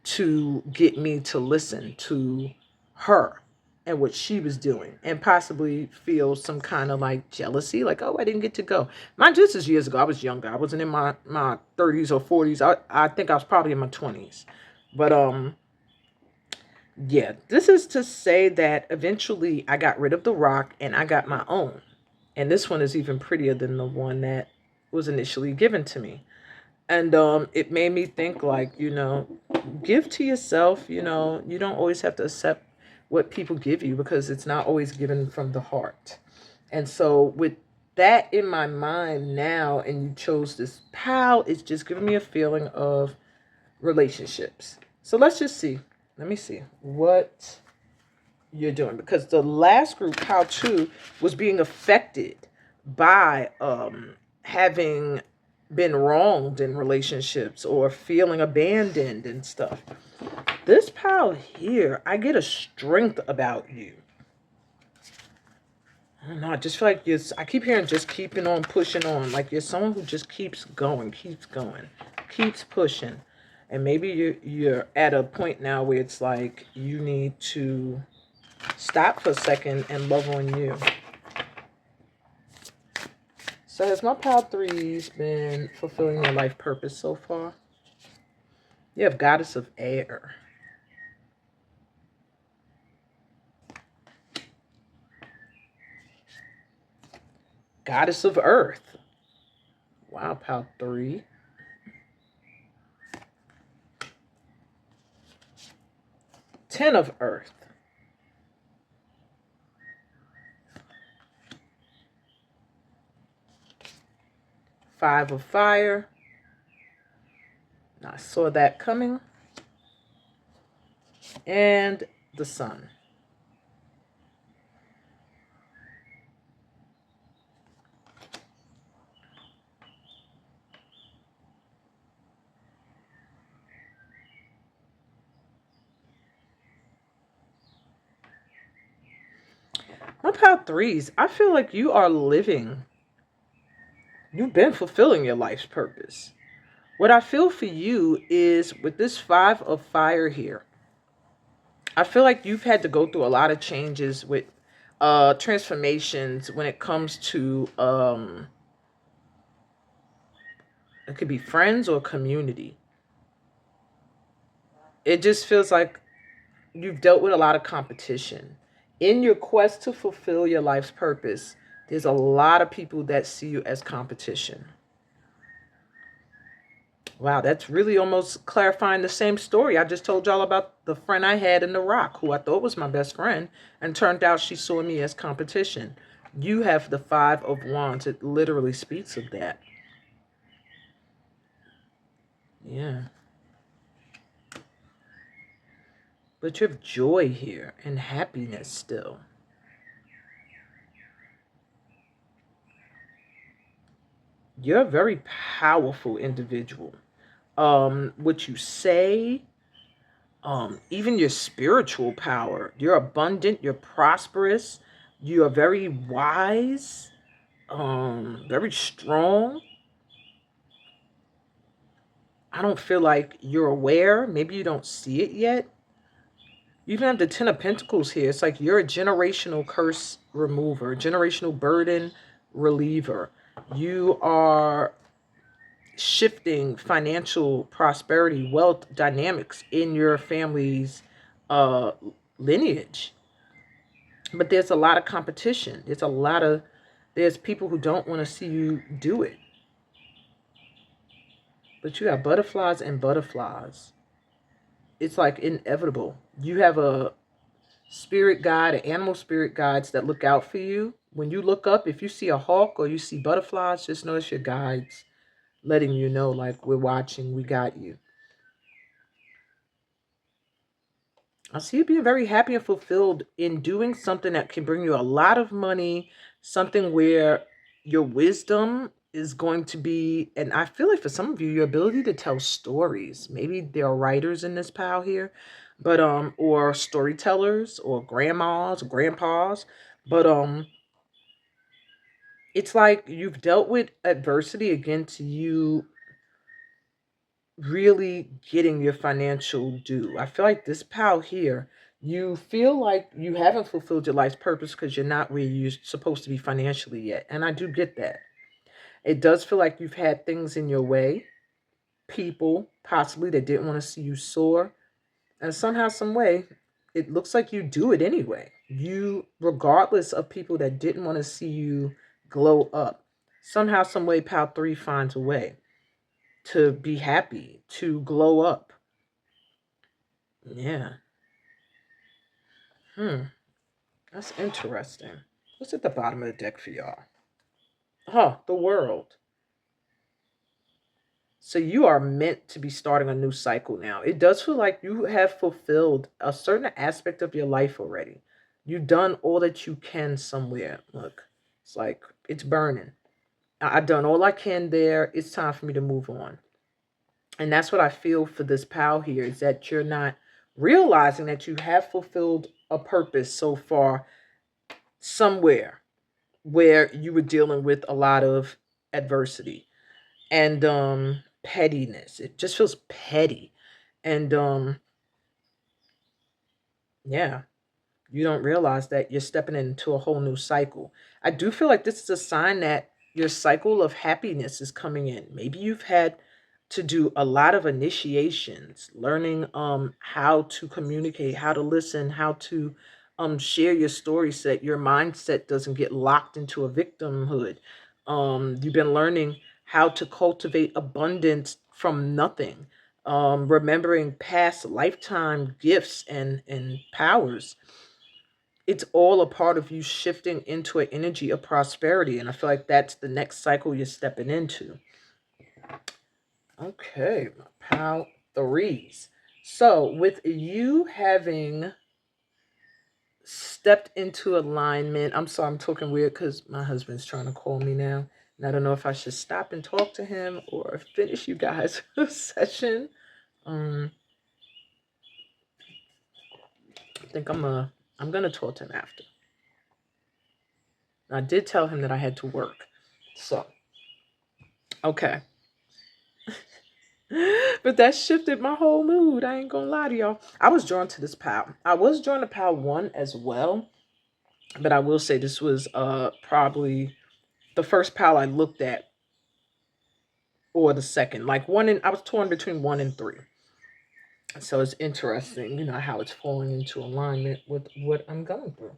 to get me to listen to her. and what she was doing, and possibly feel some kind of like jealousy, like, oh, I didn't get to go. Mind you, this is years ago. I was younger. I wasn't in my 30s or 40s. I think I was probably in my 20s. But yeah, this is to say that eventually I got rid of the rock and I got my own. And this one is even prettier than the one that was initially given to me. And it made me think, like, give to yourself. You don't always have to accept what people give you, because it's not always given from the heart. And so with that in my mind now, and you chose this pal, it's just giving me a feeling of relationships. So let's just see. Let me see what you're doing, because the last group, how to, was being affected by having been wronged in relationships or feeling abandoned and stuff. This pile here, I get a strength about you. I don't know. I just feel like I keep hearing just keeping on, pushing on. Like you're someone who just keeps going, keeps pushing. And maybe you're at a point now where it's like you need to stop for a second and love on you. So has my pile threes been fulfilling your life purpose so far? You have Goddess of Air. Goddess of Earth. Wow, pile 3. Ten of Earth. Five of Fire. I saw that coming. And the Sun. My pile threes, I feel like you are living. You've been fulfilling your life's purpose. What I feel for you is with this Five of Fire here, I feel like you've had to go through a lot of changes with transformations when it comes to it could be friends or community. It just feels like you've dealt with a lot of competition. In your quest to fulfill your life's purpose, there's a lot of people that see you as competition. Wow, that's really almost clarifying the same story I just told y'all about the friend I had in the rock, who I thought was my best friend, and turned out she saw me as competition. You have the Five of Wands. It literally speaks of that. Yeah. But you have joy here and happiness still. You're a very powerful individual. What you say, even your spiritual power. You're abundant, you're prosperous, you are very wise, very strong. I don't feel like you're aware. Maybe you don't see it yet. You even have the Ten of Pentacles here. It's like you're a generational curse remover, generational burden reliever. You are shifting financial prosperity, wealth dynamics in your family's uh, lineage. But there's a lot of competition. There's people who don't want to see you do it. But you have butterflies and butterflies. It's like inevitable. You have a spirit guide, an animal spirit guides that look out for you. When you look up, if you see a hawk or you see butterflies, just know it's your guides letting you know, like, we're watching, we got you. I see you being very happy and fulfilled in doing something that can bring you a lot of money, something where your wisdom is going to be, and I feel like for some of you, your ability to tell stories. Maybe there are writers in this pile here, but or storytellers or grandmas, or grandpas, but it's like you've dealt with adversity again to you really getting your financial due. I feel like this pal here, You feel like you haven't fulfilled your life's purpose because you're not where you're supposed to be financially yet. And I do get that. It does feel like you've had things in your way, people possibly that didn't want to see you soar. And somehow, some way, it looks like you do it anyway. You, regardless of people that didn't want to see you glow up, somehow, some way, Pal 3 finds a way to be happy, to glow up. Yeah. That's interesting. What's at the bottom of the deck for y'all? The world. So you are meant to be starting a new cycle now. It does feel like you have fulfilled a certain aspect of your life already. You've done all that you can somewhere. Look, it's like it's burning. I've done all I can there. It's time for me to move on. And that's what I feel for this pal here, is that you're not realizing that you have fulfilled a purpose so far somewhere where you were dealing with a lot of adversity and pettiness. It just feels petty. And yeah, you don't realize that you're stepping into a whole new cycle. I do feel like this is a sign that your cycle of happiness is coming in. Maybe you've had to do a lot of initiations, learning how to communicate, how to listen, how to share your story set. Your mindset doesn't get locked into a victimhood. You've been learning how to cultivate abundance from nothing. Remembering past lifetime gifts and powers. It's all a part of you shifting into an energy of prosperity. And I feel like that's the next cycle you're stepping into. Okay, pal threes. So with you having stepped into alignment, I'm sorry, I'm talking weird because my husband's trying to call me now. And I don't know if I should stop and talk to him or finish you guys' session. I think I'm gonna talk to him after. I did tell him that I had to work. So, okay. But that shifted my whole mood. I ain't gonna lie to y'all. I was drawn to this pal. I was drawn to pal 1 as well. But I will say this was probably the first pal I looked at, or the second. Like I was torn between 1 and 3. So it's interesting, how it's falling into alignment with what I'm going through.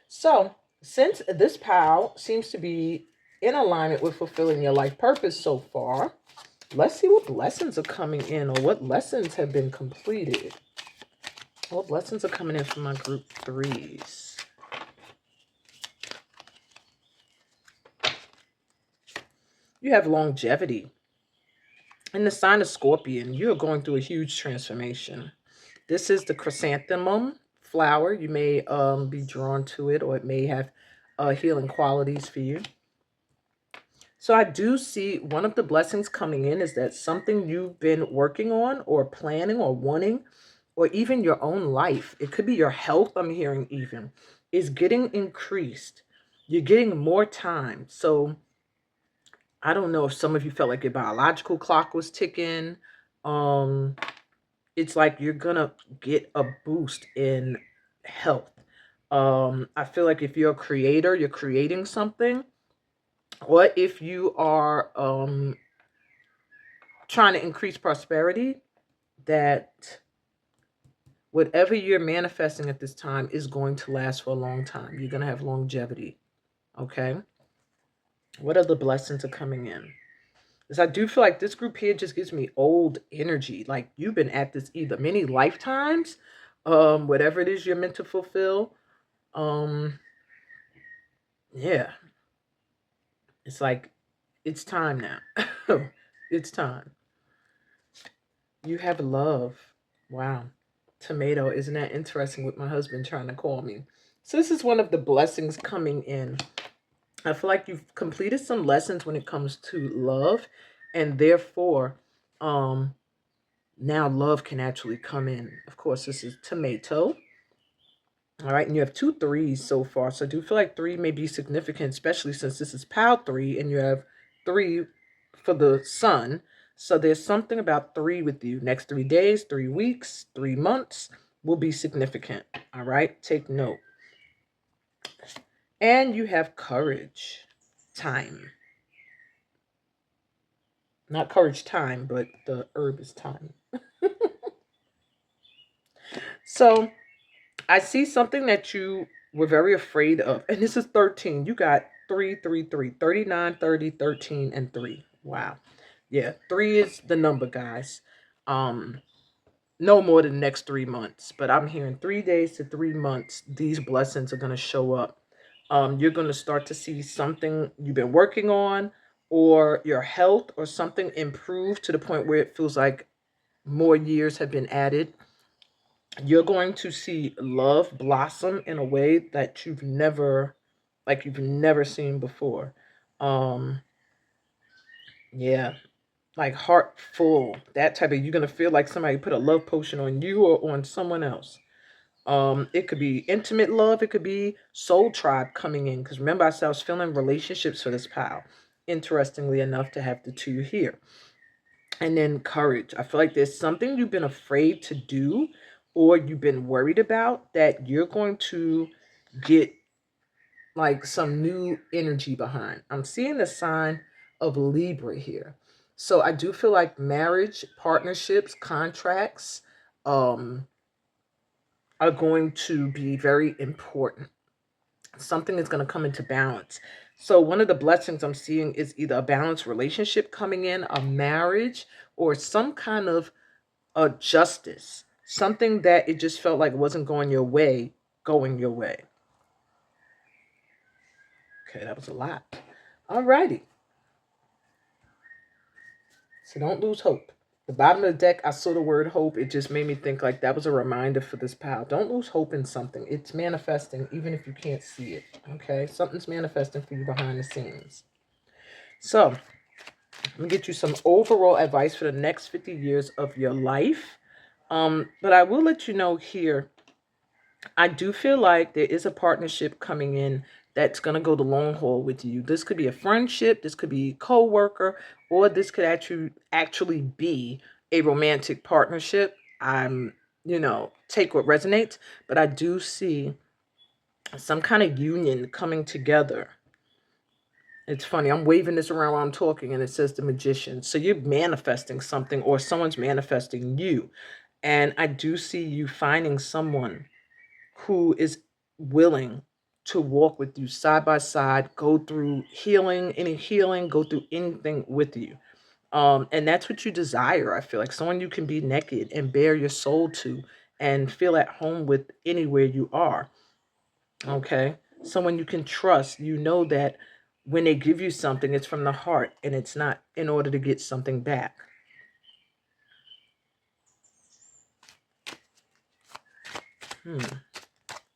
So since this pal seems to be in alignment with fulfilling your life purpose so far, let's see what lessons are coming in, or what lessons have been completed. What lessons are coming in from my group 3s? You have longevity. In the sign of Scorpion, you're going through a huge transformation. This is the chrysanthemum flower. You may be drawn to it, or it may have healing qualities for you. So I do see one of the blessings coming in is that something you've been working on or planning or wanting, or even your own life, it could be your health, I'm hearing even, is getting increased. You're getting more time. So I don't know if some of you felt like your biological clock was ticking. Um, it's like you're gonna get a boost in health. I feel like if you're a creator, you're creating something, or if you are trying to increase prosperity, that whatever you're manifesting at this time is going to last for a long time. You're gonna have longevity. Okay. What other blessings are coming in? Because I do feel like this group here just gives me old energy. Like you've been at this either many lifetimes, whatever it is you're meant to fulfill. Um, yeah, it's like it's time now. It's time. You have love. Wow. Tomato, isn't that interesting with my husband trying to call me? So this is one of the blessings coming in. I feel like you've completed some lessons when it comes to love, and therefore, now love can actually come in. Of course, this is tomato. All right, and you have 2 3s so far. So I do feel like 3 may be significant, especially since this is PAL 3 and you have 3 for the sun. So there's something about 3 with you. Next 3 days, 3 weeks, 3 months. will be significant. All right, take note. And you have courage, time. Not courage time, but the herb is time. So I see something that you were very afraid of. And this is 13. You got 3, 3, 3, 39, 30, 13, and 3. Wow. Yeah, 3 is the number, guys. Um, no more than the next 3 months. But I'm hearing 3 days to 3 months, these blessings are going to show up. You're going to start to see something you've been working on, or your health or something improve to the point where it feels like more years have been added. You're going to see love blossom in a way that you've never seen before. Um, yeah, like heart full, that type of, you're gonna feel like somebody put a love potion on you or on someone else. It could be intimate love, it could be soul tribe coming in. Because remember, I said I was feeling relationships for this pal. Interestingly enough, to have the 2 here. And then courage. I feel like there's something you've been afraid to do or you've been worried about that you're going to get like some new energy behind. I'm seeing the sign of Libra here. So I do feel like marriage, partnerships, contracts um, are going to be very important. Something is going to come into balance. So one of the blessings I'm seeing is either a balanced relationship coming in, a marriage, or some kind of a justice, something that it just felt like wasn't going your way. Okay, that was a lot. All righty. So don't lose hope. The bottom of the deck, I saw the word hope. It just made me think like that was a reminder for this pal. Don't lose hope in something. It's manifesting even if you can't see it. Okay, something's manifesting for you behind the scenes. So let me get you some overall advice for the next 50 years of your life. But I will let you know here, I do feel like there is a partnership coming in that's going to go the long haul with you. This could be a friendship, this could be a co-worker, or this could actually be a romantic partnership. I'm, take what resonates, but I do see some kind of union coming together. It's funny, I'm waving this around while I'm talking and it says the magician. So you're manifesting something or someone's manifesting you. And I do see you finding someone who is willing to walk with you side by side, go through any healing, go through anything with you. And that's what you desire. I feel like someone you can be naked and bare your soul to and feel at home with anywhere you are. Okay. Someone you can trust. You know that when they give you something, it's from the heart and it's not in order to get something back.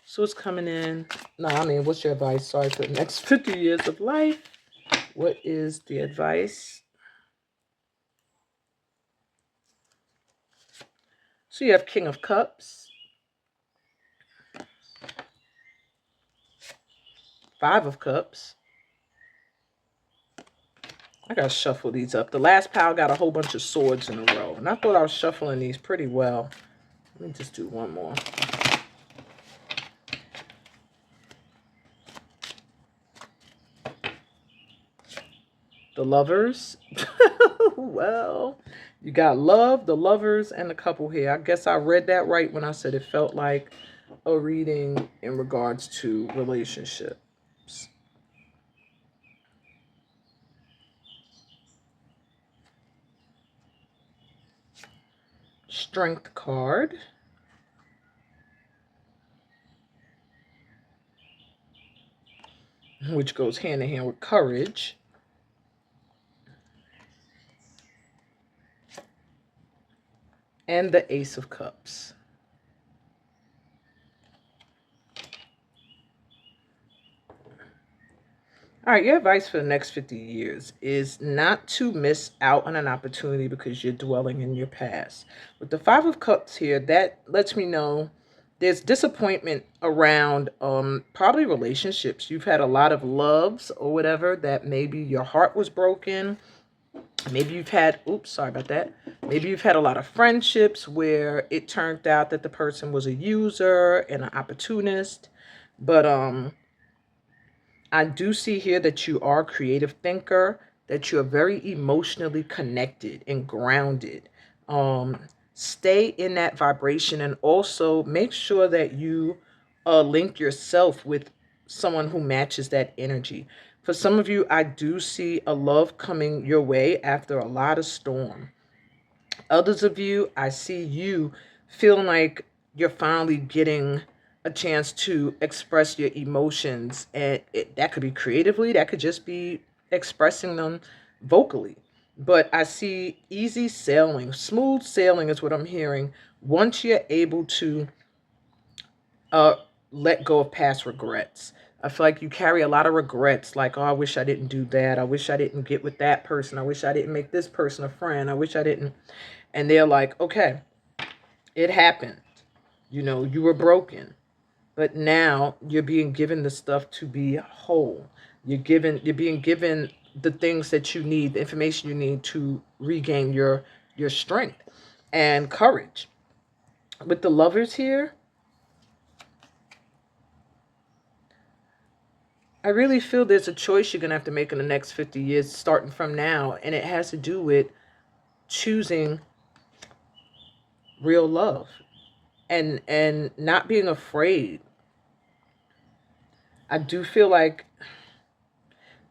So it's coming in. No, I mean, what's your advice? Sorry, for the next 50 years of life. What is the advice? So you have King of Cups, 5 of Cups. I gotta shuffle these up. The last pile got a whole bunch of swords in a row. And I thought I was shuffling these pretty well. Let me just do one more. The Lovers. Well, you got love, the Lovers, and the couple here. I guess I read that right when I said it felt like a reading in regards to relationships. Strength card. Which goes hand in hand with courage. And the Ace of Cups. All right, your advice for the next 50 years is not to miss out on an opportunity because you're dwelling in your past. With the 5 of Cups here, that lets me know there's disappointment around probably relationships. You've had a lot of loves or whatever that maybe your heart was broken. Maybe you've had, oops, sorry about that. Maybe you've had a lot of friendships where it turned out that the person was a user and an opportunist. But I do see here that you are a creative thinker, that you are very emotionally connected and grounded. Um, Stay in that vibration, and also make sure that you link yourself with someone who matches that energy. For some of you, I do see a love coming your way after a lot of storm. Others of you, I see you feeling like you're finally getting a chance to express your emotions. And that could be creatively, that could just be expressing them vocally. But I see easy sailing, smooth sailing is what I'm hearing. Once you're able to uh, let go of past regrets. I feel like you carry a lot of regrets, like, oh, I wish I didn't do that. I wish I didn't get with that person. I wish I didn't make this person a friend. I wish I didn't. And they're like, okay, it happened. You know, you were broken, but now you're being given the stuff to be whole. You're being given the things that you need, the information you need to regain your strength and courage. With the lovers here, I really feel there's a choice you're going to have to make in the next 50 years starting from now, and it has to do with choosing real love and not being afraid. I do feel like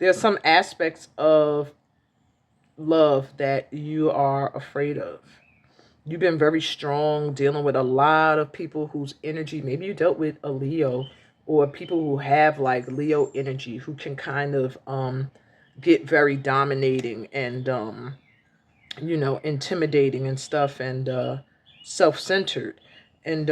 there's some aspects of love that you are afraid of. You've been very strong dealing with a lot of people whose energy, maybe you dealt with a Leo or people who have like Leo energy who can kind of get very dominating and intimidating and stuff, and self-centered. And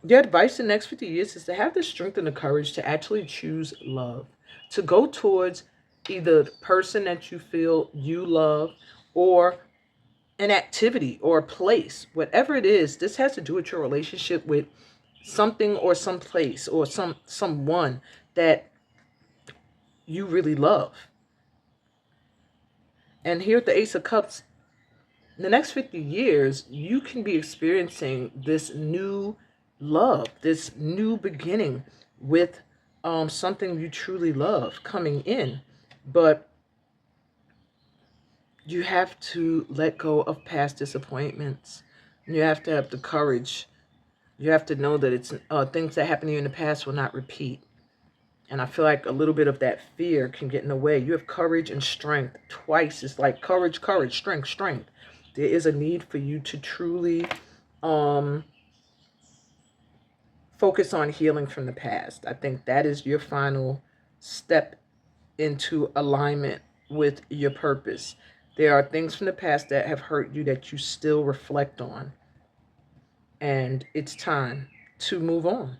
your advice in the next 50 years is to have the strength and the courage to actually choose love, to go towards either the person that you feel you love, or an activity or a place, whatever it is. This has to do with your relationship with something or some place or someone that you really love. And here at the Ace of Cups, in the next 50 years, you can be experiencing this new love, this new beginning with something you truly love coming in. But you have to let go of past disappointments. You have to have the courage. You have to know that it's things that happened to you in the past will not repeat. And I feel like a little bit of that fear can get in the way. You have courage and strength twice. It's like courage, courage, strength, strength. There is a need for you to truly focus on healing from the past. I think that is your final step into alignment with your purpose. There are things from the past that have hurt you that you still reflect on. And it's time to move on.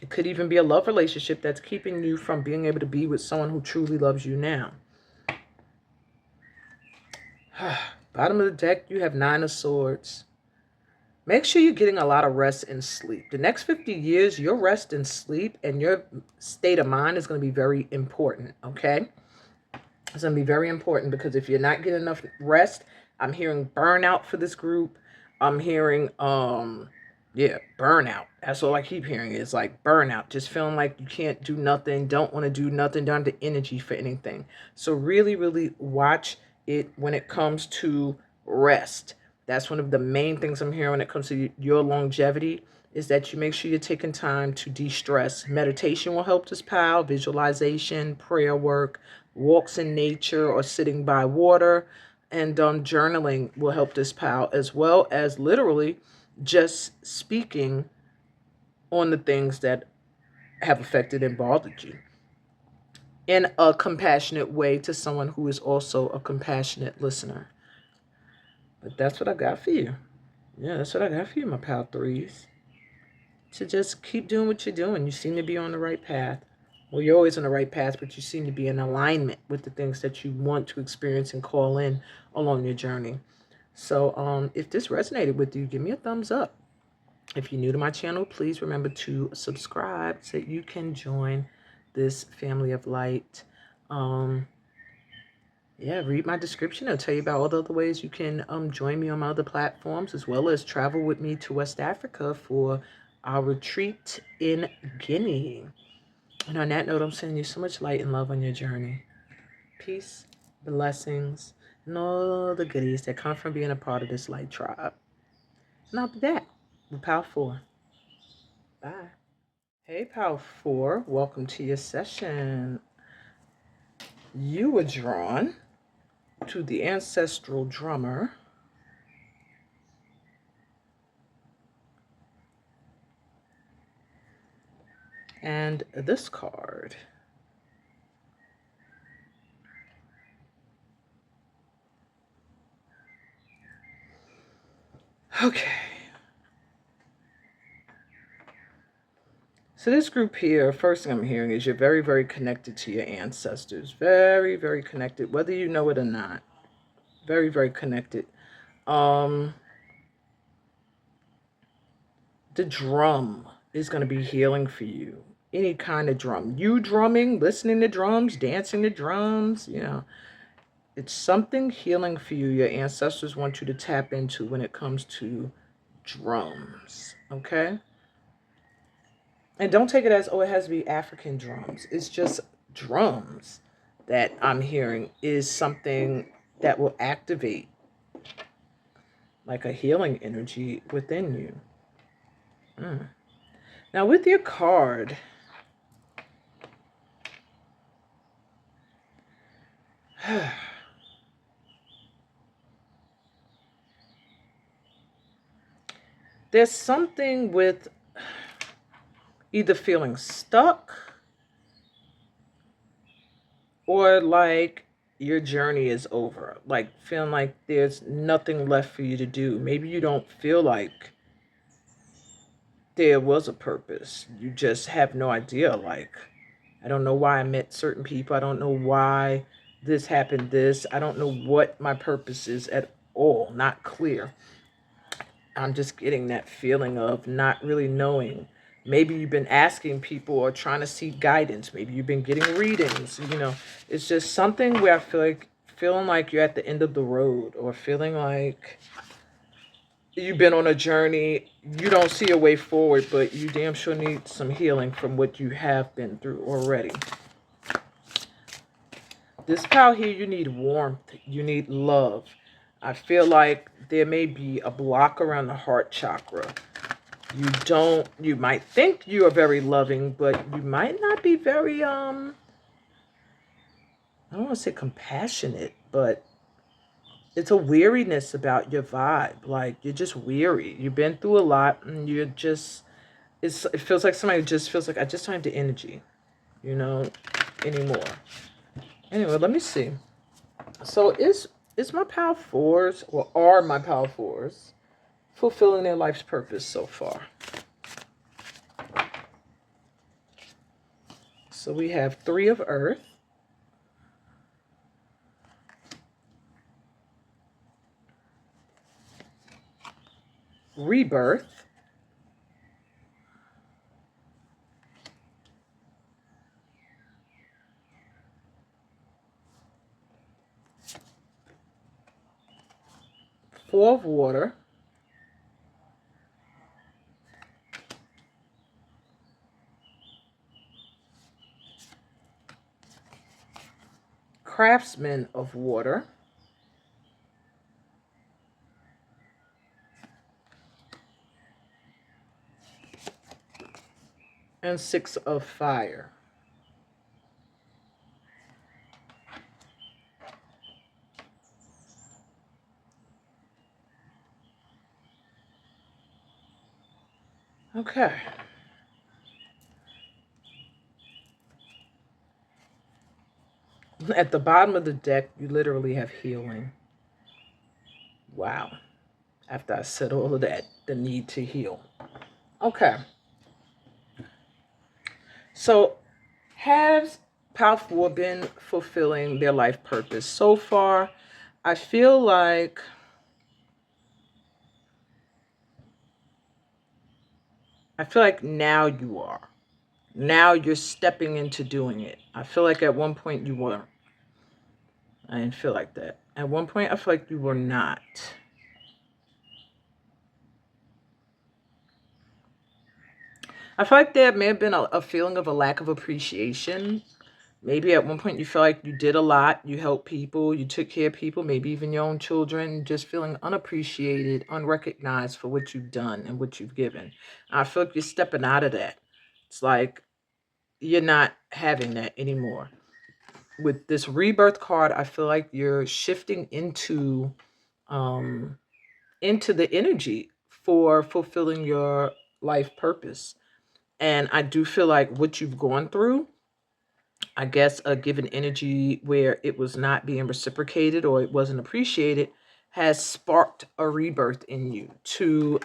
It could even be a love relationship that's keeping you from being able to be with someone who truly loves you now. Bottom of the deck, you have 9 of Swords. Make sure you're getting a lot of rest and sleep. The next 50 years, your rest and sleep and your state of mind is going to be very important, okay? It's going to be very important, because if you're not getting enough rest, I'm hearing burnout for this group. I'm hearing, burnout. That's all I keep hearing is like burnout. Just feeling like you can't do nothing, don't want to do nothing, don't have the energy for anything. So really, really watch it when it comes to rest. That's one of the main things I'm hearing when it comes to your longevity, is that you make sure you're taking time to de-stress. Meditation will help this pal, visualization, prayer work, walks in nature or sitting by water, and journaling will help this pal, as well as literally just speaking on the things that have affected and bothered you in a compassionate way to someone who is also a compassionate listener. But that's what I got for you. Yeah, that's what I got for you, my pal threes. To just keep doing what you're doing. You seem to be on the right path. Well, you're always on the right path, but you seem to be in alignment with the things that you want to experience and call in along your journey. So if this resonated with you, give me a thumbs up. If you're new to my channel, please remember to subscribe so you can join this family of light. Yeah, read my description. I'll tell you about all the other ways you can join me on my other platforms, as well as travel with me to West Africa for our retreat in Guinea. And on that note, I'm sending you so much light and love on your journey. Peace, blessings, and all the goodies that come from being a part of this light tribe. And I'll be back with Power 4. Bye. Hey, Power 4. Welcome to your session. You were drawn to the ancestral drummer. And this card. Okay. So this group here, first thing I'm hearing is you're very, very connected to your ancestors. Very, very connected, whether you know it or not. Very, very connected. The drum is going to be healing for you. Any kind of drum. You drumming, listening to drums, dancing to drums, It's something healing for you. Your ancestors want you to tap into when it comes to drums. Okay? And don't take it as, oh, it has to be African drums. It's just drums that I'm hearing is something that will activate like a healing energy within you. Now with your card, there's something with either feeling stuck or like your journey is over, like feeling like there's nothing left for you to do. Maybe you don't feel like there was a purpose. You just have no idea. Like, I don't know why I met certain people. I don't know why this happened this. I don't know what my purpose is at all. Not clear. I'm just getting that feeling of not really knowing. Maybe you've been asking people or trying to seek guidance. Maybe you've been getting readings. It's just something where I feel like feeling like you're at the end of the road, or feeling like you've been on a journey, you don't see a way forward, but you damn sure need some healing from what you have been through already. This pal here, you need warmth, you need love. I feel like there may be a block around the heart chakra. You might think you are very loving, but you might not be very, I don't want to say compassionate, but it's a weariness about your vibe. Like, you're just weary. You've been through a lot, and you're just, it feels like somebody just feels like, I just don't have the energy, anymore. Anyway, let me see. So is my Power Fours, or are my Power Fours fulfilling their life's purpose so far? So we have 3 of Earth, Rebirth, Four of Water, Craftsman of Water, and 6 of Fire. Okay. At the bottom of the deck, you literally have healing. Wow. After I said all of that, the need to heal. Okay. So, has Power 4 been fulfilling their life purpose so far? I feel like now you are. Now you're stepping into doing it. I feel like at one point you weren't. I didn't feel like that. At one point, I feel like you were not. I feel like there may have been a feeling of a lack of appreciation. Maybe at one point you feel like you did a lot, you helped people, you took care of people, maybe even your own children, just feeling unappreciated, unrecognized for what you've done and what you've given. I feel like you're stepping out of that. It's like you're not having that anymore. With this rebirth card, I feel like you're shifting um into the energy for fulfilling your life purpose. And I do feel like what you've gone through, I guess, a given energy where it was not being reciprocated or it wasn't appreciated, has sparked a rebirth in you to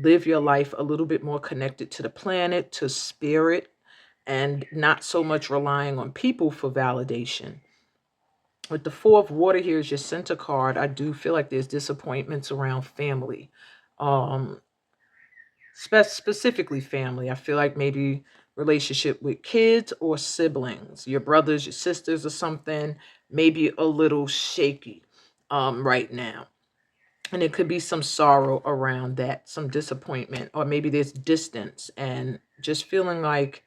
live your life a little bit more connected to the planet, to spirit, and not so much relying on people for validation. With the Four of Water here is your center card. I do feel like there's disappointments around family. Um, specifically family. I feel like maybe relationship with kids or siblings, your brothers, your sisters, or something, maybe a little shaky right now. And it could be some sorrow around that, some disappointment, or maybe there's distance and just feeling like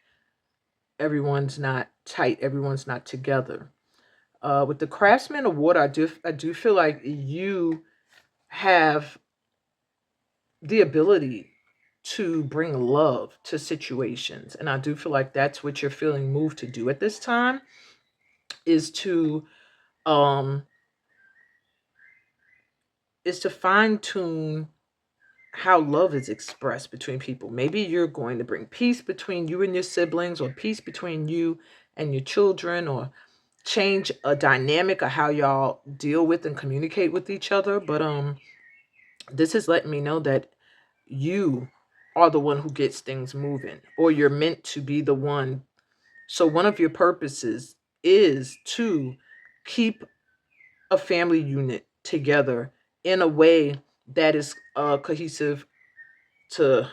everyone's not tight, everyone's not together. With the Craftsman Award, I do feel like you have the ability to bring love to situations, and I do feel like that's what you're feeling moved to do at this time, is to um fine tune how love is expressed between people. Maybe you're going to bring peace between you and your siblings, or peace between you and your children, or change a dynamic of how y'all deal with and communicate with each other. But this is letting me know that you are the one who gets things moving, or you're meant to be the one. So one of your purposes is to keep a family unit together in a way that is cohesive to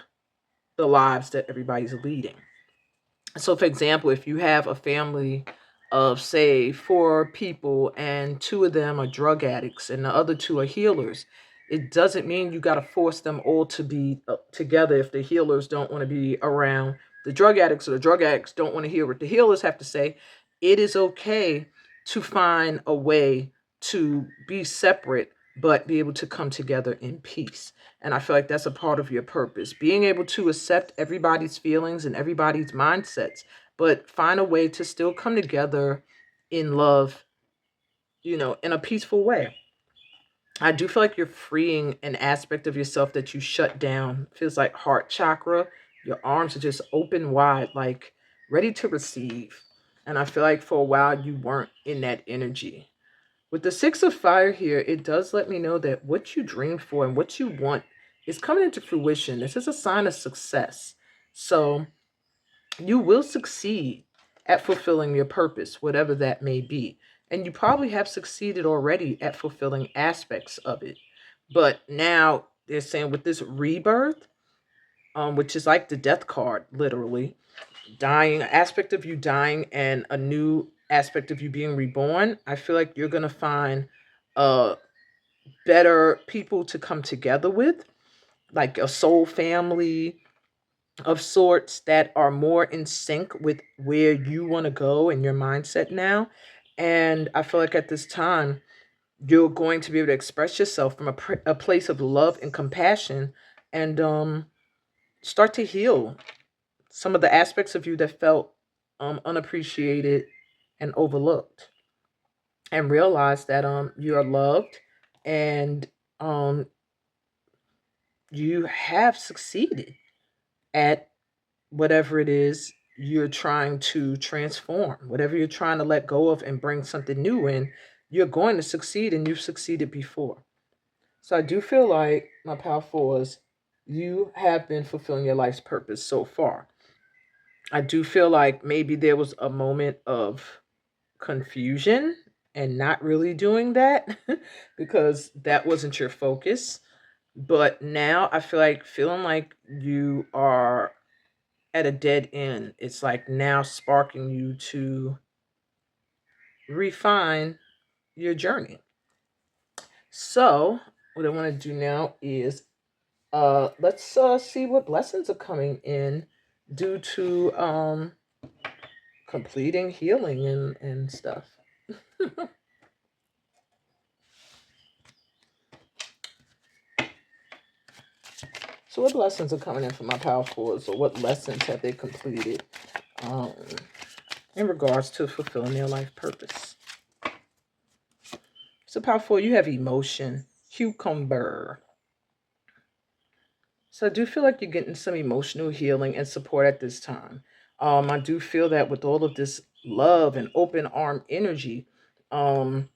the lives that everybody's leading. So for example, if you have a family of, say, four people and two of them are drug addicts and the other two are healers, it doesn't mean you got to force them all to be together. If the healers don't want to be around the drug addicts, or the drug addicts don't want to hear what the healers have to say, it is okay to find a way to be separate but be able to come together in peace. And I feel like that's a part of your purpose, being able to accept everybody's feelings and everybody's mindsets, but find a way to still come together in love, in a peaceful way. I do feel like you're freeing an aspect of yourself that you shut down. Feels like heart chakra. Your arms are just open wide, like ready to receive. And I feel like for a while you weren't in that energy. With the Six of Fire here, it does let me know that what you dream for and what you want is coming into fruition. This is a sign of success. So you will succeed at fulfilling your purpose, whatever that may be. And you probably have succeeded already at fulfilling aspects of it. But now they're saying with this rebirth, which is like the death card, literally, dying, aspect of you dying and a new aspect of you being reborn. I feel like you're going to find uh better people to come together with, like a soul family of sorts that are more in sync with where you want to go and your mindset now. And I feel like at this time, you're going to be able to express yourself from a place of love and compassion, and start to heal some of the aspects of you that felt unappreciated and overlooked, and realize that you're loved, and um, you have succeeded at whatever it is you're trying to transform, whatever you're trying to let go of and bring something new in. You're going to succeed, and you've succeeded before. So I do feel like, my power fours, you have been fulfilling your life's purpose so far. I do feel like maybe there was a moment of confusion and not really doing that because that wasn't your focus. But now I feel like feeling like you are at a dead end. It's like now sparking you to refine your journey. So what I want to do now is let's see what blessings are coming in due to completing healing and stuff. So what blessings are coming in for my power fours, or what lessons have they completed um, in regards to fulfilling their life purpose? So power four, you have emotion, cucumber. So I do feel like you're getting some emotional healing and support at this time. I do feel that with all of this love and open arm energy, um,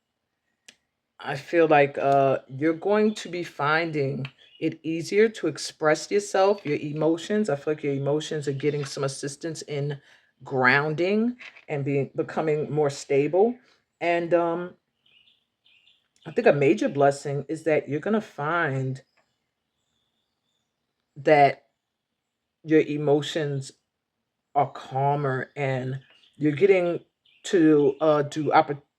I feel like you're going to be finding it easier to express yourself, your emotions. I feel like your emotions are getting some assistance in grounding and becoming more stable. And I think a major blessing is that you're going to find that your emotions are calmer, and you're getting to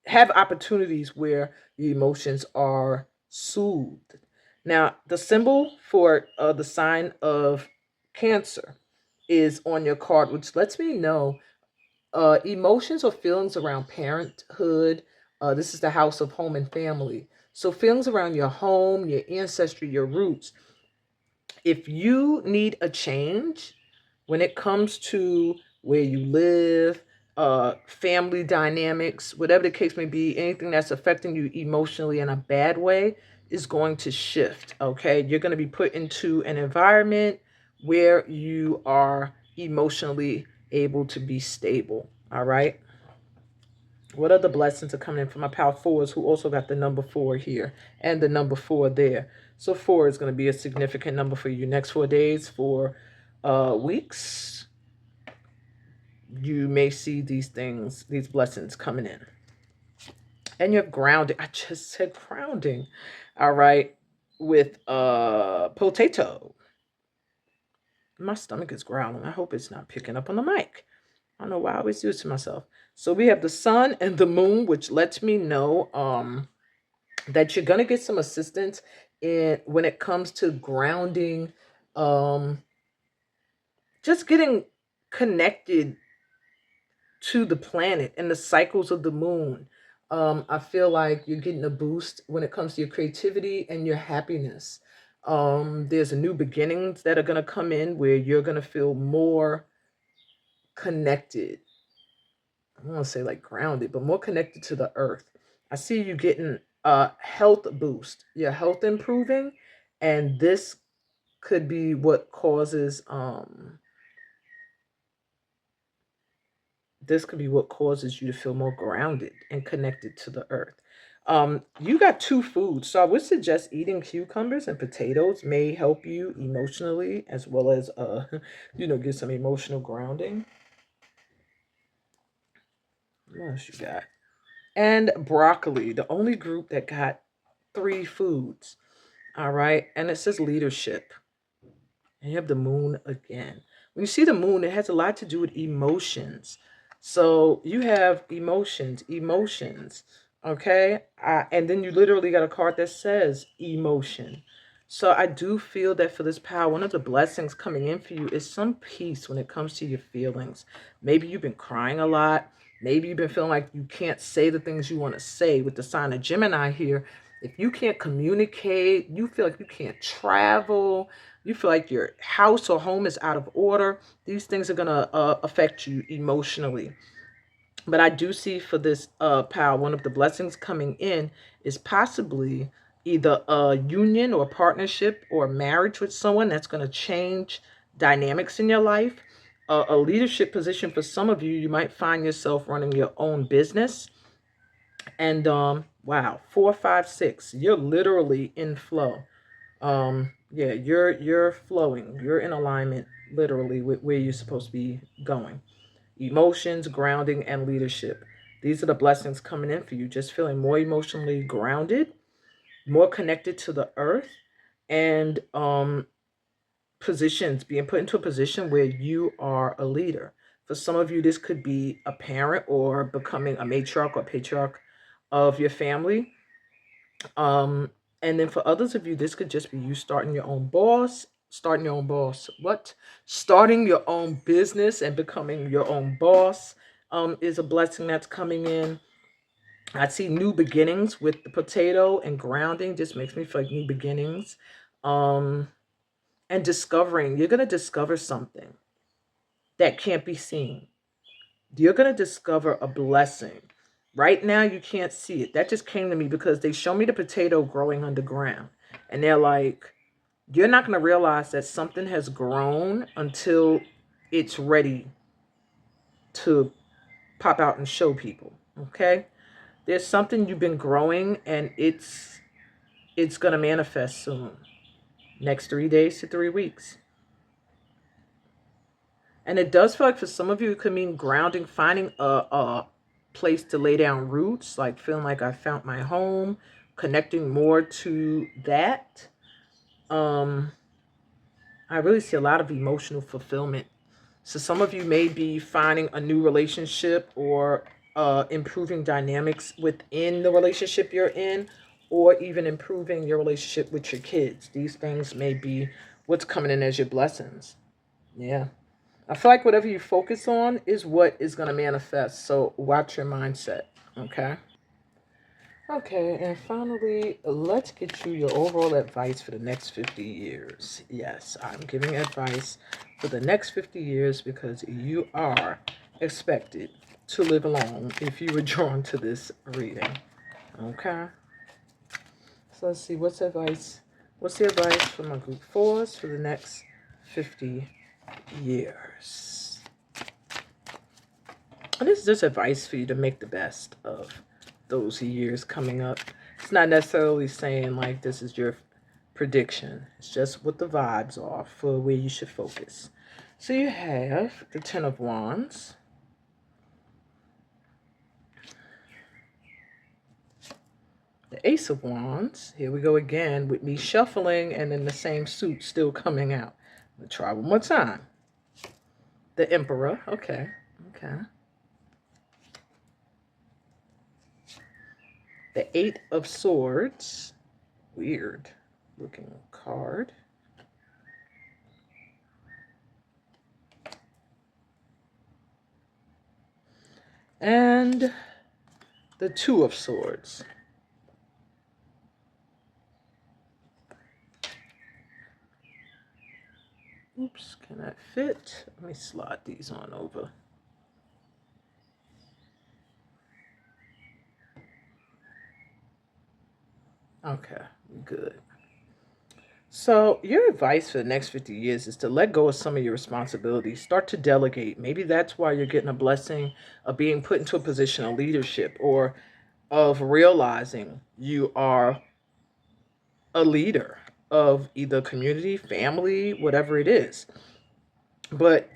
have opportunities where your emotions are soothed. Now, the symbol for the sign of Cancer is on your card, which lets me know emotions or feelings around parenthood. This is the house of home and family. So feelings around your home, your ancestry, your roots. If you need a change when it comes to where you live, family dynamics, whatever the case may be, anything that's affecting you emotionally in a bad way is going to shift. Okay. You're going to be put into an environment where you are emotionally able to be stable. All right. What other blessings are coming in from my power fours, who also got the number 4 here and the number 4 there? So 4 is going to be a significant number for you. Next 4 days, 4 weeks, you may see these things, these blessings coming in. And you have grounding. I just said grounding. All right. With potato. My stomach is growling. I hope it's not picking up on the mic. I don't know why I always do it to myself. So we have the sun and the moon, which lets me know that you're gonna get some assistance in when it comes to grounding, um, just getting connected to the planet and the cycles of the moon. I feel like you're getting a boost when it comes to your creativity and your happiness. There's a new beginnings that are gonna come in where you're gonna feel more connected. I don't want to say like grounded, but more connected to the earth. I see you getting a health boost, your health improving, and could be what causes this could be what causes you to feel more grounded and connected to the earth. You got 2 foods, so I would suggest eating cucumbers and potatoes may help you emotionally as well as get some emotional grounding. What else you got? And broccoli, the only group that got 3 foods. All right. And it says leadership. And you have the moon again. When you see the moon, it has a lot to do with emotions. So you have emotions. Okay. And then you literally got a card that says emotion. So I do feel that for this power, one of the blessings coming in for you is some peace when it comes to your feelings. Maybe you've been crying a lot. Maybe you've been feeling like you can't say the things you want to say with the sign of Gemini here. If you can't communicate, you feel like you can't travel, you feel like your house or home is out of order, these things are going to affect you emotionally. But I do see for this power, one of the blessings coming in is possibly either a union or partnership or marriage with someone that's going to change dynamics in your life. A leadership position for some of you, you might find yourself running your own business. And wow, 4, 5, 6, you're literally in flow. Yeah, you're flowing, you're in alignment literally with where you're supposed to be going. Emotions, grounding, and leadership, these are the blessings coming in for you. Just feeling more emotionally grounded, more connected to the earth, and positions, being put into a position where you are a leader. For some of you, this could be a parent or becoming a matriarch or patriarch of your family. Um, and then for others of you, this could just be you starting your own boss, starting your own boss. What? Starting your own business and becoming your own boss is a blessing that's coming in. I see new beginnings with the potato, and grounding just makes me feel like new beginnings. Um, and discovering, you're going to discover something that can't be seen. You're going to discover a blessing. Right now, you can't see it. That just came to me because they show me the potato growing underground. And they're like, you're not going to realize that something has grown until it's ready to pop out and show people. Okay? There's something you've been growing, and it's going to manifest soon. Next 3 days to 3 weeks. And it does feel like for some of you, it could mean grounding, finding a place to lay down roots, like feeling like I found my home, connecting more to that. I really see a lot of emotional fulfillment. So some of you may be finding a new relationship, or improving dynamics within the relationship you're in, or even improving your relationship with your kids. These things may be what's coming in as your blessings. Yeah. I feel like whatever you focus on is what is going to manifest. So watch your mindset. Okay. Okay. And finally, let's get you your overall advice for the next 50 years. Yes, I'm giving advice for the next 50 years because you are expected to live long if you were drawn to this reading. Okay. So let's see. What's advice? What's the advice for my group fours for the next 50 years? And this is just advice for you to make the best of those years coming up. It's not necessarily saying like this is your prediction. It's just what the vibes are for where you should focus. So you have the Ten of Wands, the Ace of Wands. Here we go again with me shuffling and then the same suit still coming out. Let's try one more time. The Emperor. Okay. Okay. The Eight of Swords. Weird looking card. And the Two of Swords. Oops, can that fit? Let me slide these on over. Okay, good. So your advice for the next 50 years is to let go of some of your responsibilities. Start to delegate. Maybe that's why you're getting a blessing of being put into a position of leadership, or of realizing you are a leader of either community, family, whatever it is. But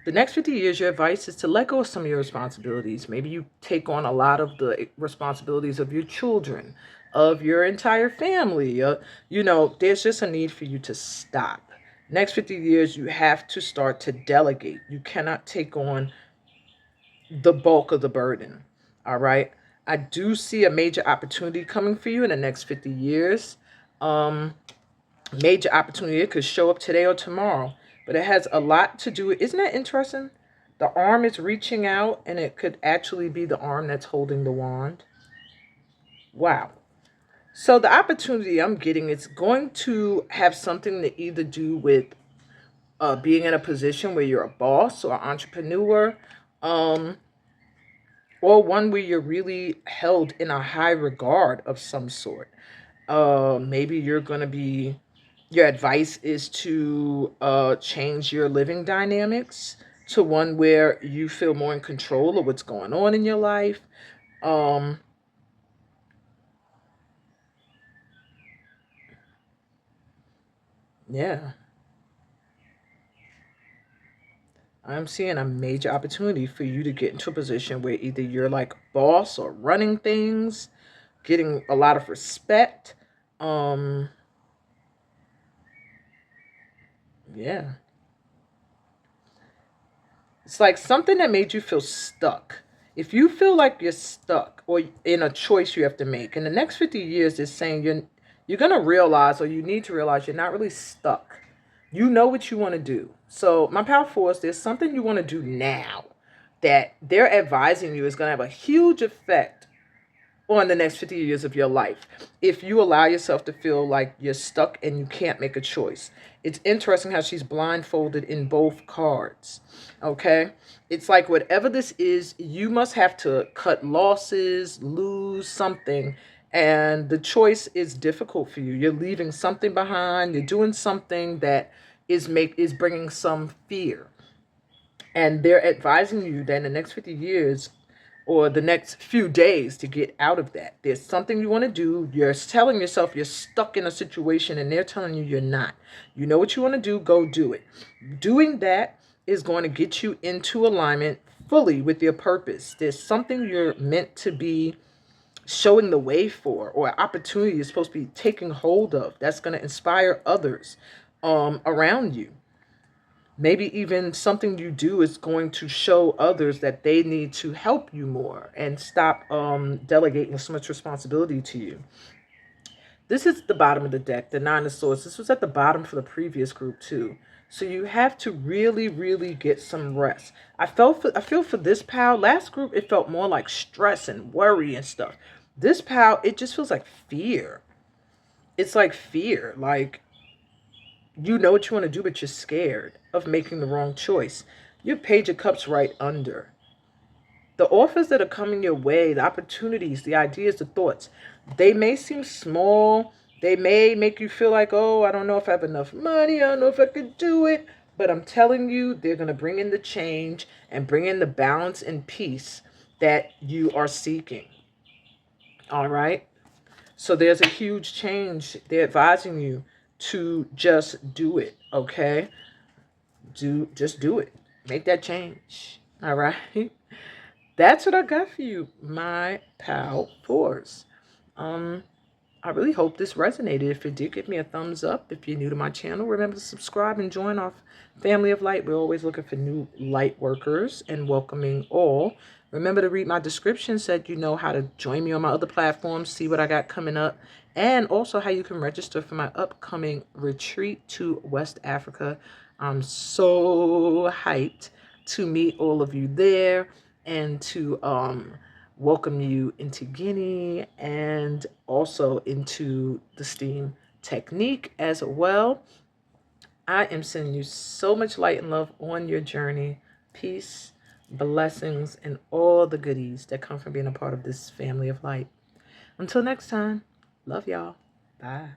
the next 50 years, your advice is to let go of some of your responsibilities. Maybe you take on a lot of the responsibilities of your children, of your entire family. There's just a need for you to stop. Next 50 years, you have to start to delegate. You cannot take on the bulk of the burden. All right. I do see a major opportunity coming for you in the next 50 years. Major opportunity. It could show up today or tomorrow, but it has a lot to do with, isn't that interesting? The arm is reaching out, and it could actually be the arm that's holding the wand. Wow. So the opportunity I'm getting is going to have something to either do with being in a position where you're a boss or entrepreneur, um, or one where you're really held in a high regard of some sort. Maybe you're going to be, your advice is to change your living dynamics to one where you feel more in control of what's going on in your life. Um, yeah, I'm seeing a major opportunity for you to get into a position where either you're like boss or running things, getting a lot of respect. Um, yeah. It's like something that made you feel stuck. If you feel like you're stuck or in a choice you have to make, in the next 50 years, it's saying you're going to realize, or you need to realize, you're not really stuck. You know what you want to do. So my power force, there's something you want to do now that they're advising you is going to have a huge effect on the next 50 years of your life if you allow yourself to feel like you're stuck and you can't make a choice. It's interesting how she's blindfolded in both cards. Okay, it's like whatever this is, you must have to cut losses, lose something, and the choice is difficult for you. You're leaving something behind, you're doing something that is bringing some fear, and they're advising you that in the next 50 years or the next few days to get out of that. There's something you want to do. You're telling yourself you're stuck in a situation and they're telling you you're not. You know what you want to do, go do it. Doing that is going to get you into alignment fully with your purpose. There's something you're meant to be showing the way for, or opportunity you're supposed to be taking hold of that's going to inspire others around you. Maybe even something you do is going to show others that they need to help you more and stop delegating so much responsibility to you. This is the bottom of the deck, the Nine of Swords. This was at the bottom for the previous group too. So you have to really, really get some rest. I feel for this pal, last group, it felt more like stress and worry and stuff. This pal, it just feels like fear. It's like fear, like you know what you want to do, but you're scared of making the wrong choice. Your Page of Cups right under. The offers that are coming your way, the opportunities, the ideas, the thoughts, they may seem small. They may make you feel like, oh, I don't know if I have enough money. I don't know if I could do it. But I'm telling you, they're going to bring in the change and bring in the balance and peace that you are seeking. All right. So there's a huge change. They're advising you to just do it. Okay. Just do it. Make that change. All right. That's what I got for you, my pal fours. I really hope this resonated. If it did, give me a thumbs up. If you're new to my channel, remember to subscribe and join our family of light. We're always looking for new light workers and welcoming all. Remember to read my description so that you know how to join me on my other platforms, see what I got coming up, and also how you can register for my upcoming retreat to West Africa. I'm so hyped to meet all of you there and to welcome you into Guinea and also into the STEAM technique as well. I am sending you so much light and love on your journey. Peace, blessings, and all the goodies that come from being a part of this family of light. Until next time, love y'all. Bye.